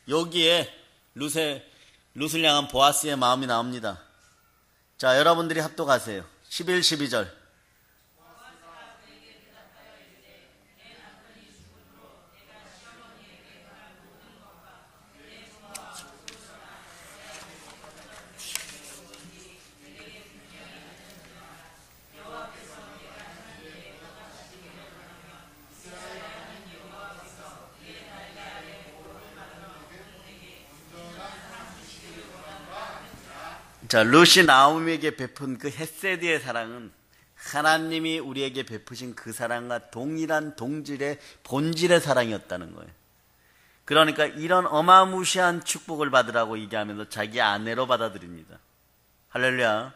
여기에 룻을 향한 보아스의 마음이 나옵니다. 자, 여러분들이 합독하세요. 11, 12절. 자, 룻이 나오미에게 베푼 그 헷세드의 사랑은 하나님이 우리에게 베푸신 그 사랑과 동일한 동질의 본질의 사랑이었다는 거예요. 그러니까 이런 어마무시한 축복을 받으라고 얘기하면서 자기 아내로 받아들입니다. 할렐루야.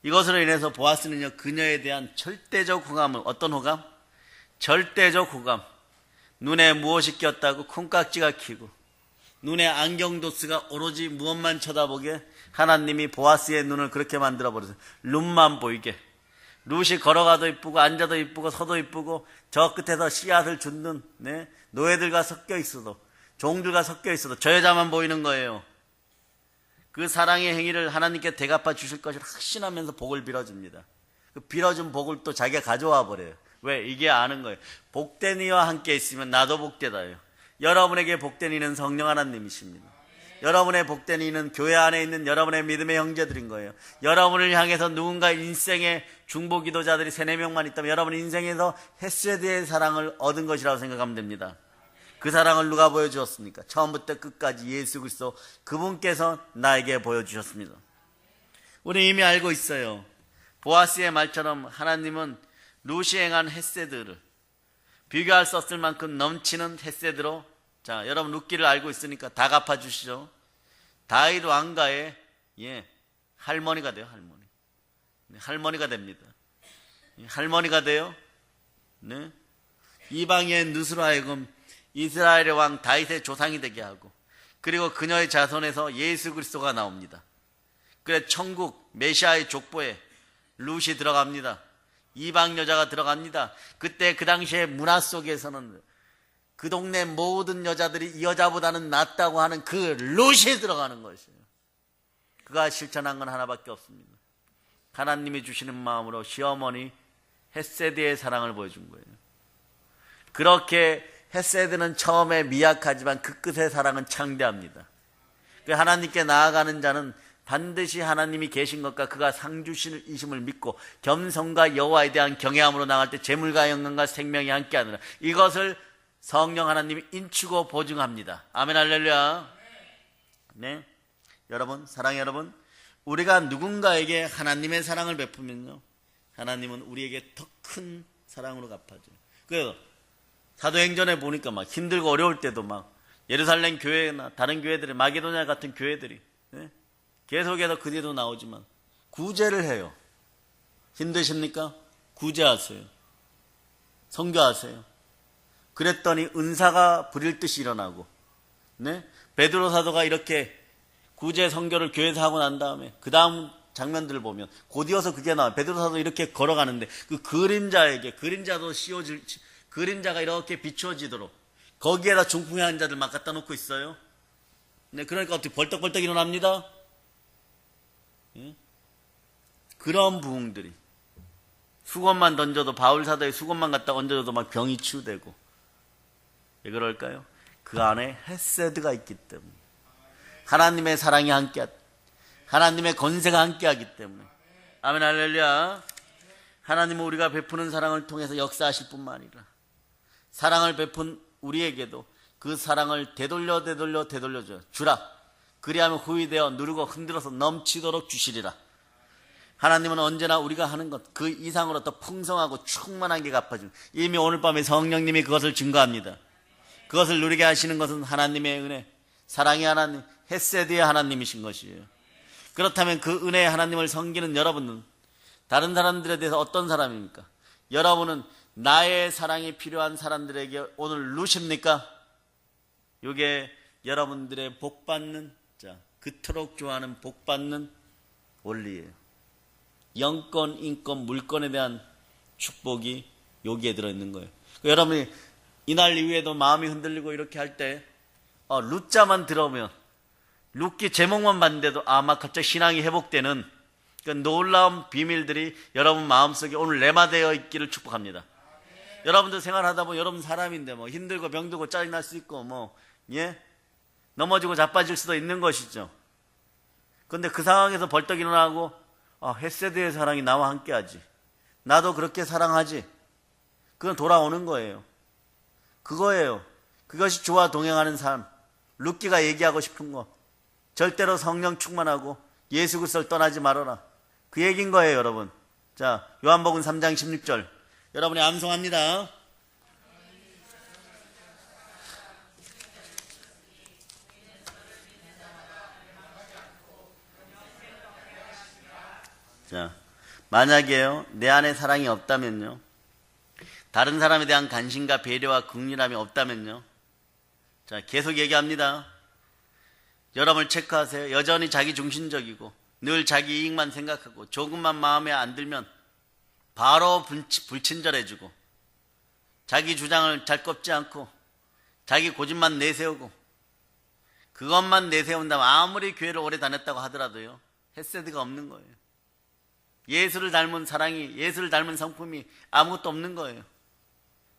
이것으로 인해서 보아스는요, 그녀에 대한 절대적 호감을, 어떤 호감? 절대적 호감. 눈에 무엇이 꼈다고 콩깍지가 키고, 눈에 안경도스가 오로지 무엇만 쳐다보게 하나님이 보아스의 눈을 그렇게 만들어버렸어요. 룻만 보이게. 룻이 걸어가도 이쁘고 앉아도 이쁘고 서도 이쁘고 저 끝에서 씨앗을 줍는 노예들과 섞여 있어도, 종들과 섞여 있어도 저 여자만 보이는 거예요. 그 사랑의 행위를 하나님께 대갚아 주실 것을 확신하면서 복을 빌어줍니다. 그 빌어준 복을 또 자기가 가져와 버려요. 왜? 이게 아는 거예요. 복된 이와 함께 있으면 나도 복되다요. 여러분에게 복된 이는 성령 하나님이십니다. 여러분의 복된 이는 교회 안에 있는 여러분의 믿음의 형제들인 거예요. 여러분을 향해서 누군가 인생의 중보 기도자들이 3-4명만 있다면 여러분 인생에서 헤세드의 사랑을 얻은 것이라고 생각하면 됩니다. 그 사랑을 누가 보여주었습니까? 처음부터 끝까지 예수 그리스도 그분께서 나에게 보여주셨습니다. 우리 이미 알고 있어요. 보아스의 말처럼 하나님은 룻이 행한 헤세드를 비교할 수 없을 만큼 넘치는 헤세드로, 자, 여러분 룻기를 알고 있으니까 다 갚아주시죠. 다윗 왕가의 할머니가 돼요. 할머니. 할머니가 됩니다. 할머니가 돼요. 네. 이방의 룻으로 하여금 이스라엘의 왕 다윗의 조상이 되게 하고, 그리고 그녀의 자손에서 예수 그리스도가 나옵니다. 그래 천국 메시아의 족보에 룻이 들어갑니다. 이방 여자가 들어갑니다. 그때 그 당시의 문화 속에서는 그 동네 모든 여자들이 이 여자보다는 낫다고 하는 그 룻이 들어가는 것이에요. 그가 실천한 건 하나밖에 없습니다. 하나님이 주시는 마음으로 시어머니 헤세드의 사랑을 보여준 거예요. 그렇게 헤세드는 처음에 미약하지만 그 끝의 사랑은 창대합니다. 하나님께 나아가는 자는 반드시 하나님이 계신 것과 그가 상주이심을 믿고 겸손과 여호와에 대한 경외함으로 나갈 때 재물과 영광과 생명이 함께하느라, 이것을 성령 하나님이 인치고 보증합니다. 아멘 할렐루야. 네, 여러분, 사랑의 여러분, 우리가 누군가에게 하나님의 사랑을 베푸면요, 하나님은 우리에게 더 큰 사랑으로 갚아줘요. 그래서 사도행전에 보니까 막 힘들고 어려울 때도 막 예루살렘 교회나 다른 교회들이, 마게도냐 같은 교회들이 계속해서 그 뒤도 나오지만 구제를 해요. 힘드십니까? 구제하세요. 선교하세요. 그랬더니 은사가 부릴 듯이 일어나고, 베드로 사도가 이렇게 구제 선교를 교회에서 하고 난 다음에 그 다음 장면들을 보면 곧이어서 그게 나와요. 베드로 사도 이렇게 걸어가는데 그 그림자도 씌워질, 그림자가 이렇게 비추어지도록 거기에다 중풍의 환자들 막 갖다 놓고 있어요. 그러니까 어떻게 벌떡벌떡 일어납니다. 그런 부흥들이, 수건만 던져도, 바울 사도의 수건만 갖다 얹어줘도 막 병이 치유되고. 왜 그럴까요? 그 안에 헤세드가 있기 때문에, 하나님의 사랑이 함께, 하나님의 권세가 함께하기 때문에. 아멘 할렐루야. 하나님은 우리가 베푸는 사랑을 통해서 역사하실 뿐만 아니라 사랑을 베푼 우리에게도 그 사랑을 되돌려 주라. 그리하면 후히되어 누르고 흔들어서 넘치도록 주시리라. 하나님은 언제나 우리가 하는 것 그 이상으로 더 풍성하고 충만하게 갚아줍니다. 이미 오늘 밤에 성령님이 그것을 증거합니다. 그것을 누리게 하시는 것은 하나님의 은혜, 사랑의 하나님, 헤세드의 하나님이신 것이에요. 그렇다면 그 은혜의 하나님을 섬기는 여러분은 다른 사람들에 대해서 어떤 사람입니까? 여러분은 나의 사랑이 필요한 사람들에게 오늘 룻입니까? 이게 여러분들의 복받는, 자, 그토록 좋아하는 복받는 원리예요. 영권, 인권, 물권에 대한 축복이 여기에 들어있는 거예요. 여러분이 이날 이후에도 마음이 흔들리고 이렇게 할 때 룻자만 들어오면, 룻기 제목만 봤는데도 막 갑자기 신앙이 회복되는 그 놀라운 비밀들이 여러분 마음속에 오늘 레마되어 있기를 축복합니다. 여러분들 생활하다 보면 여러분 사람인데 뭐 힘들고 병들고 짜증날 수 있고 넘어지고 자빠질 수도 있는 것이죠. 그런데 그 상황에서 벌떡 일어나고 헤세드의 사랑이 나와 함께하지, 나도 그렇게 사랑하지, 그건 돌아오는 거예요. 그거예요. 그것이 주와 동행하는 삶. 룻기가 얘기하고 싶은 거, 절대로 성령 충만하고 예수 그리스도를 떠나지 말아라, 그 얘기인 거예요. 여러분, 자, 요한복음 3장 16절 여러분이 암송합니다. 자, 만약에요, 내 안에 사랑이 없다면요, 다른 사람에 대한 관심과 배려와 긍휼함이 없다면요, 자, 계속 얘기합니다. 여러분을 체크하세요. 여전히 자기 중심적이고 늘 자기 이익만 생각하고 조금만 마음에 안 들면 바로 불친절해지고 자기 주장을 잘 꺾지 않고 자기 고집만 내세우고 그것만 내세운다면 아무리 교회를 오래 다녔다고 하더라도요, 헤세드가 없는 거예요. 예수를 닮은 사랑이, 예수를 닮은 성품이 아무것도 없는 거예요.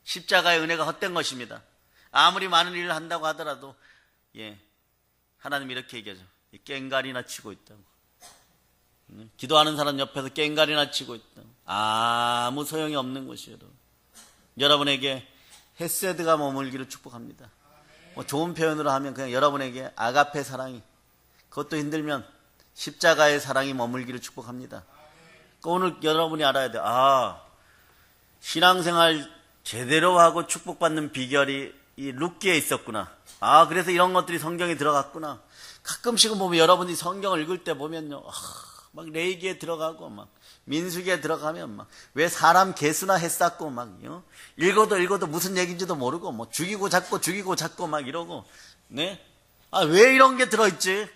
십자가의 은혜가 헛된 것입니다. 아무리 많은 일을 한다고 하더라도 하나님 이렇게 얘기하죠. 깽가리나 치고 있다고. 기도하는 사람 옆에서 깽가리나 치고 있다고. 아무 소용이 없는 것이에요. 여러분에게 헤세드가 머물기를 축복합니다. 좋은 표현으로 하면 그냥 여러분에게 아가페 사랑이, 그것도 힘들면 십자가의 사랑이 머물기를 축복합니다. 오늘 여러분이 알아야 돼요. 신앙생활 제대로 하고 축복받는 비결이 이 룻기에 있었구나. 그래서 이런 것들이 성경에 들어갔구나. 가끔씩은 보면 여러분이 성경을 읽을 때 보면요, 막 레위기에 들어가고 막 민수기에 들어가면 막 왜 사람 개수나 했었고 막 읽어도 무슨 얘기인지도 모르고 뭐 죽이고 잡고 막 이러고 왜 이런 게 들어있지?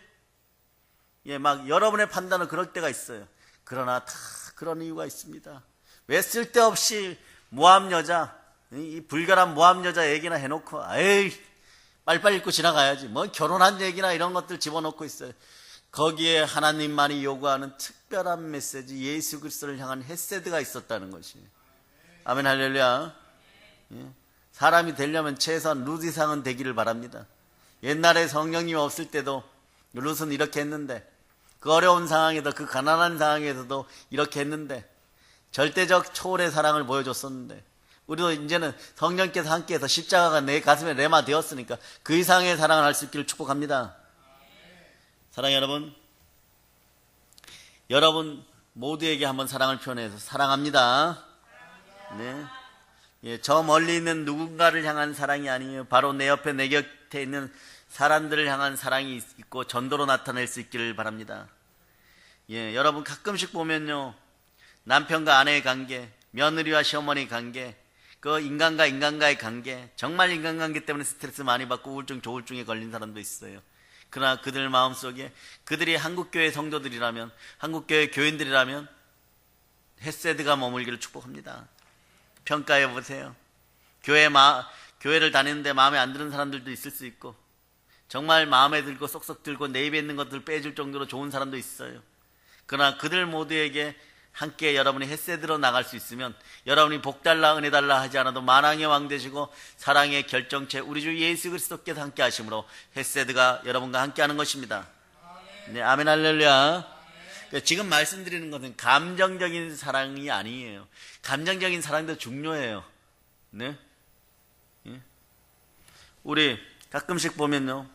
막 여러분의 판단은 그럴 때가 있어요. 그러나 다 그런 이유가 있습니다. 왜 쓸데없이 모함 여자, 이 불결한 모함 여자 얘기나 해놓고 빨리빨리 읽고 지나가야지. 뭐 결혼한 얘기나 이런 것들 집어넣고 있어요. 거기에 하나님만이 요구하는 특별한 메시지, 예수 그리스도를 향한 헤세드가 있었다는 것이. 아멘 할렐루야. 사람이 되려면 최소한 룻 이상은 되기를 바랍니다. 옛날에 성령님이 없을 때도 룻은 이렇게 했는데, 그 어려운 상황에도, 그 가난한 상황에서도 이렇게 했는데, 절대적 초월의 사랑을 보여줬었는데, 우리도 이제는 성령께서 함께해서 십자가가 내 가슴에 레마 되었으니까 그 이상의 사랑을 할 수 있기를 축복합니다. 사랑하는 여러분, 여러분 모두에게 한번 사랑을 표현해서 사랑합니다. 저 멀리 있는 누군가를 향한 사랑이 아니에요. 바로 내 옆에 내 곁에 있는 사람들을 향한 사랑이 있고 전도로 나타낼 수 있기를 바랍니다. 여러분 가끔씩 보면요, 남편과 아내의 관계, 며느리와 시어머니 관계, 그 인간과 인간과의 관계, 정말 인간관계 때문에 스트레스 많이 받고 우울증, 조울증에 걸린 사람도 있어요. 그러나 그들 마음속에 그들이 한국교회 성도들이라면, 한국교회 교인들이라면 헤세드가 머물기를 축복합니다. 평가해 보세요. 교회를 다니는데 마음에 안 드는 사람들도 있을 수 있고, 정말 마음에 들고 쏙쏙 들고 내 입에 있는 것들을 빼줄 정도로 좋은 사람도 있어요. 그러나 그들 모두에게 함께 여러분이 헤세드로 나갈 수 있으면, 여러분이 복달라 은혜달라 하지 않아도 만왕의 왕 되시고 사랑의 결정체 우리 주 예수 그리스도께서 함께 하심으로 헤세드가 여러분과 함께 하는 것입니다. 아멘 할렐루야. 지금 말씀드리는 것은 감정적인 사랑이 아니에요. 감정적인 사랑도 중요해요. 우리 가끔씩 보면요,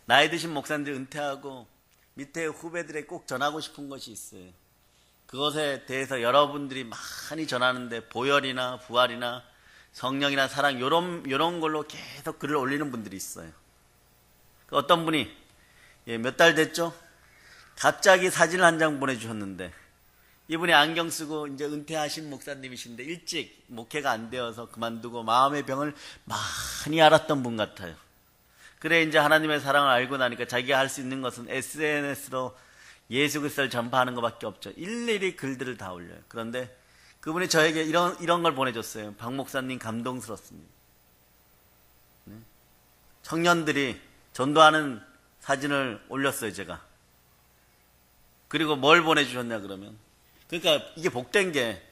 나이 드신 목사님들 은퇴하고 밑에 후배들에게 꼭 전하고 싶은 것이 있어요. 그것에 대해서 여러분들이 많이 전하는데, 보혈이나 부활이나 성령이나 사랑, 요런 걸로 계속 글을 올리는 분들이 있어요. 어떤 분이 몇 달 됐죠? 갑자기 사진을 한 장 보내주셨는데, 이분이 안경 쓰고 이제 은퇴하신 목사님이신데 일찍 목회가 안 되어서 그만두고 마음의 병을 많이 앓았던 분 같아요. 그래 이제 하나님의 사랑을 알고 나니까 자기가 할 수 있는 것은 SNS로 예수 그리스도를 전파하는 것밖에 없죠. 일일이 글들을 다 올려요. 그런데 그분이 저에게 이런 걸 보내줬어요. 박 목사님 감동스럽습니다. 청년들이 전도하는 사진을 올렸어요, 제가. 그리고 뭘 보내주셨냐 그러면, 그러니까 이게 복된 게,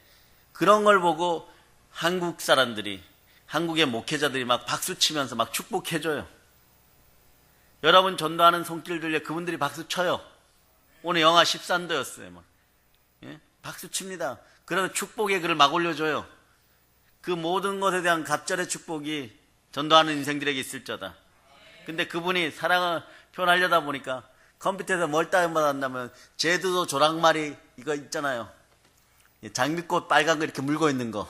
그런 걸 보고 한국 사람들이, 한국의 목회자들이 막 박수 치면서 막 축복해줘요. 여러분 전도하는 손길들에 그분들이 박수 쳐요. 오늘 영하 13도였어요. 막. 박수 칩니다. 그러면 축복의 글을 막 올려줘요. 그 모든 것에 대한 갑절의 축복이 전도하는 인생들에게 있을 자다. 근데 그분이 사랑을 표현하려다 보니까 컴퓨터에서 뭘 다운받았냐면, 제주도 조랑말이 이거 있잖아요. 장미꽃 빨간 거 이렇게 물고 있는 거.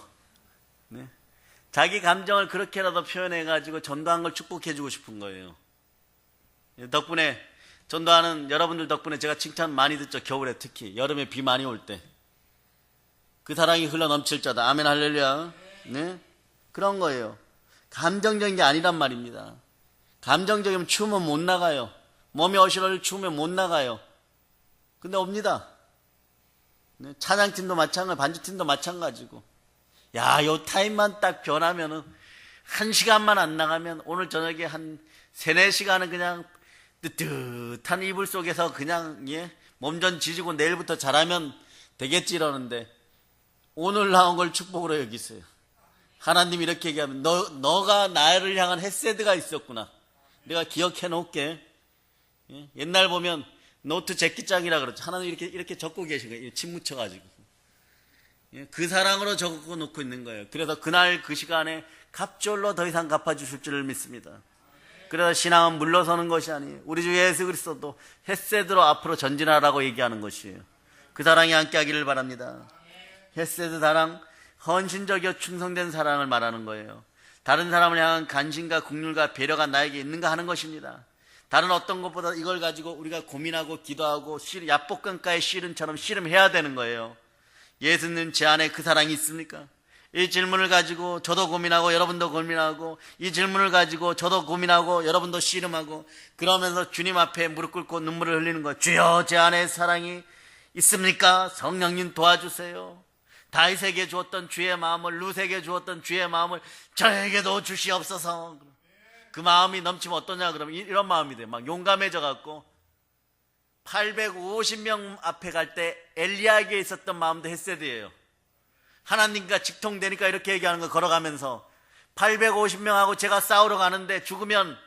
자기 감정을 그렇게라도 표현해가지고 전도한 걸 축복해주고 싶은 거예요. 덕분에 전도하는 여러분들 덕분에 제가 칭찬 많이 듣죠. 겨울에 특히 여름에 비 많이 올 때 그 사랑이 흘러 넘칠 자다. 아멘 할렐루야. 네? 그런 거예요. 감정적인 게 아니란 말입니다. 감정적이면 추우면 못 나가요. 몸이 어시러질 추우면 못 나가요. 근데 옵니다. 네? 찬양팀도 마찬가지고 반주팀도 마찬가지고. 야, 요 타임만 딱 변하면은 1시간만 안 나가면 오늘 저녁에 한 3-4시간은 그냥 뜨뜻한 이불 속에서 그냥 몸전 지지고 내일부터 잘하면 되겠지 이러는데 오늘 나온 걸 축복으로 여기세요. 하나님이 이렇게 얘기하면 너가 나를 향한 헤세드가 있었구나. 내가 기억해 놓을게. 옛날 보면 노트 제끼장이라 그러죠. 하나님 이렇게 적고 계신 거예요. 침 묻혀가지고. 그 사랑으로 적어 놓고 있는 거예요. 그래서 그날 그 시간에 갑절로 더 이상 갚아주실 줄을 믿습니다. 그래서 신앙은 물러서는 것이 아니에요. 우리 주 예수 그리스도도 헤세드로 앞으로 전진하라고 얘기하는 것이에요. 그 사랑이 함께 하기를 바랍니다. 헤세드 사랑, 헌신적이어 충성된 사랑을 말하는 거예요. 다른 사람을 향한 간신과 국률과 배려가 나에게 있는가 하는 것입니다. 다른 어떤 것보다 이걸 가지고 우리가 고민하고 기도하고 얍볶음가의 씨름처럼 씨름해야 되는 거예요. 예수님 제 안에 그 사랑이 있습니까? 이 질문을 가지고 저도 고민하고 여러분도 고민하고 이 질문을 가지고 저도 고민하고 여러분도 씨름하고 그러면서 주님 앞에 무릎 꿇고 눈물을 흘리는 거예요. 주여 제 안에 사랑이 있습니까? 성령님 도와주세요. 다윗에게 주었던 주의 마음을 룻에게 주었던 주의 마음을 저에게도 주시옵소서. 그 마음이 넘치면 어떠냐 그러면 이런 마음이 돼요. 막 용감해져 갖고 850명 앞에 갈 때 엘리야에게 있었던 마음도 헤세드예요. 하나님과 직통되니까 이렇게 얘기하는 거 걸어가면서 850명하고 제가 싸우러 가는데 죽으면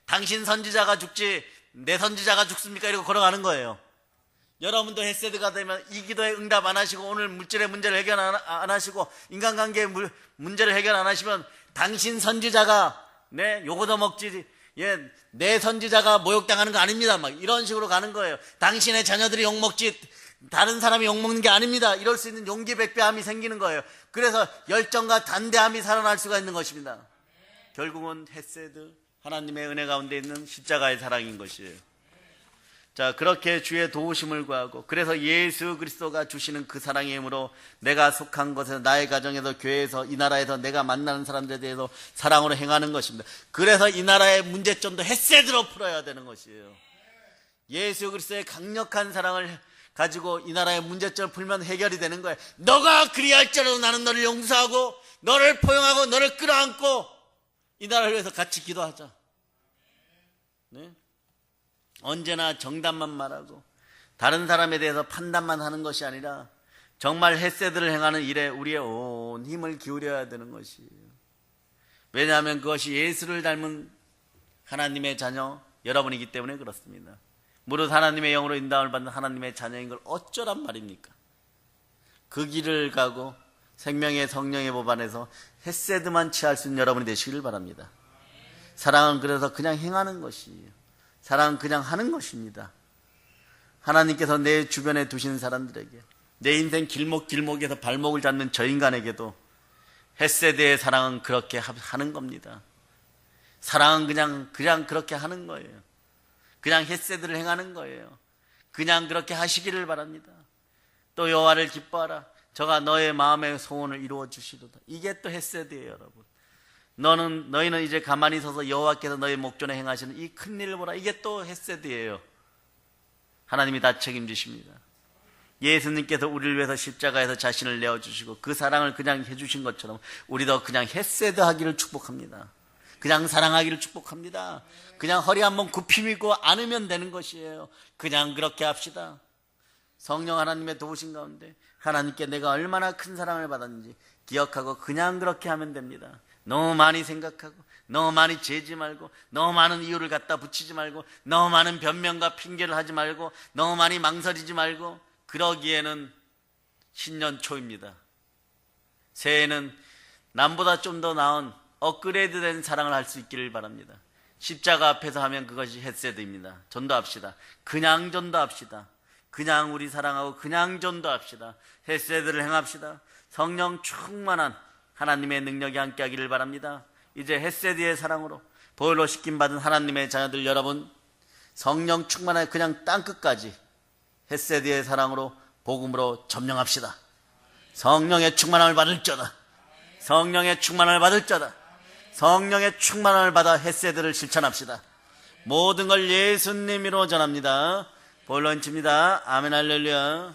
당신 선지자가 죽지 내 선지자가 죽습니까? 이러고 걸어가는 거예요. 여러분도 헤세드가 되면 이 기도에 응답 안 하시고 오늘 물질의 문제를 해결 안 하시고 인간관계의 문제를 해결 안 하시면 당신 선지자가 요거도 먹지 내 선지자가 모욕당하는 거 아닙니다. 막 이런 식으로 가는 거예요. 당신의 자녀들이 욕먹지 다른 사람이 욕먹는 게 아닙니다. 이럴 수 있는 용기백배함이 생기는 거예요. 그래서 열정과 단대함이 살아날 수가 있는 것입니다. 결국은 헤세드, 하나님의 은혜 가운데 있는 십자가의 사랑인 것이에요. 자, 그렇게 주의 도우심을 구하고 그래서 예수 그리스도가 주시는 그 사랑의 힘으로 내가 속한 곳에서 나의 가정에서 교회에서 이 나라에서 내가 만나는 사람들에 대해서 사랑으로 행하는 것입니다. 그래서 이 나라의 문제점도 헤세드로 풀어야 되는 것이에요. 예수 그리스도의 강력한 사랑을 가지고 이 나라의 문제점을 풀면 해결이 되는 거예요. 너가 그리할지라도 나는 너를 용서하고 너를 포용하고 너를 끌어안고 이 나라를 위해서 같이 기도하자. 네? 언제나 정답만 말하고 다른 사람에 대해서 판단만 하는 것이 아니라 정말 헤세드를 행하는 일에 우리의 온 힘을 기울여야 되는 것이에요. 왜냐하면 그것이 예수를 닮은 하나님의 자녀 여러분이기 때문에 그렇습니다. 무릇 하나님의 영으로 인도함을 받는 하나님의 자녀인 걸 어쩌란 말입니까? 그 길을 가고 생명의 성령의 법 안에서 헤세드만 취할 수 있는 여러분이 되시기를 바랍니다. 사랑은 그래서 그냥 행하는 것이에요. 사랑은 그냥 하는 것입니다. 하나님께서 내 주변에 두신 사람들에게 내 인생 길목길목에서 발목을 잡는 저 인간에게도 헤세드의 사랑은 그렇게 하는 겁니다. 사랑은 그냥 그렇게 하는 거예요. 그냥 헤세드를 행하는 거예요. 그냥 그렇게 하시기를 바랍니다. 또 여호와를 기뻐하라. 저가 너의 마음의 소원을 이루어 주시도다. 이게 또 헤세드예요, 여러분. 너희는 이제 가만히 서서 여호와께서 너희 목전에 행하시는 이 큰 일을 보라. 이게 또 헤세드예요. 하나님이 다 책임지십니다. 예수님께서 우리를 위해서 십자가에서 자신을 내어주시고 그 사랑을 그냥 해주신 것처럼 우리도 그냥 헤세드 하기를 축복합니다. 그냥 사랑하기를 축복합니다. 그냥 허리 한번 굽히고 안으면 되는 것이에요. 그냥 그렇게 합시다. 성령 하나님의 도우신 가운데 하나님께 내가 얼마나 큰 사랑을 받았는지 기억하고 그냥 그렇게 하면 됩니다. 너무 많이 생각하고 너무 많이 재지 말고 너무 많은 이유를 갖다 붙이지 말고 너무 많은 변명과 핑계를 하지 말고 너무 많이 망설이지 말고 그러기에는 신년 초입니다. 새해에는 남보다 좀 더 나은 업그레이드된 사랑을 할 수 있기를 바랍니다. 십자가 앞에서 하면 그것이 헤세드입니다. 전도합시다. 그냥 전도합시다. 그냥 우리 사랑하고 그냥 전도합시다. 헤세드를 행합시다. 성령 충만한 하나님의 능력이 함께 하기를 바랍니다. 이제 헤세드의 사랑으로 보혈로 씻김 받은 하나님의 자녀들 여러분, 성령 충만한 그냥 땅끝까지 헤세드의 사랑으로 복음으로 점령합시다. 성령의 충만함을 받을 자다. 성령의 충만함을 받을 자다. 성령의 충만함을 받아 헤세드를 실천합시다. 모든 걸 예수님으로 전합니다. 볼런치입니다. 아멘 할렐루야.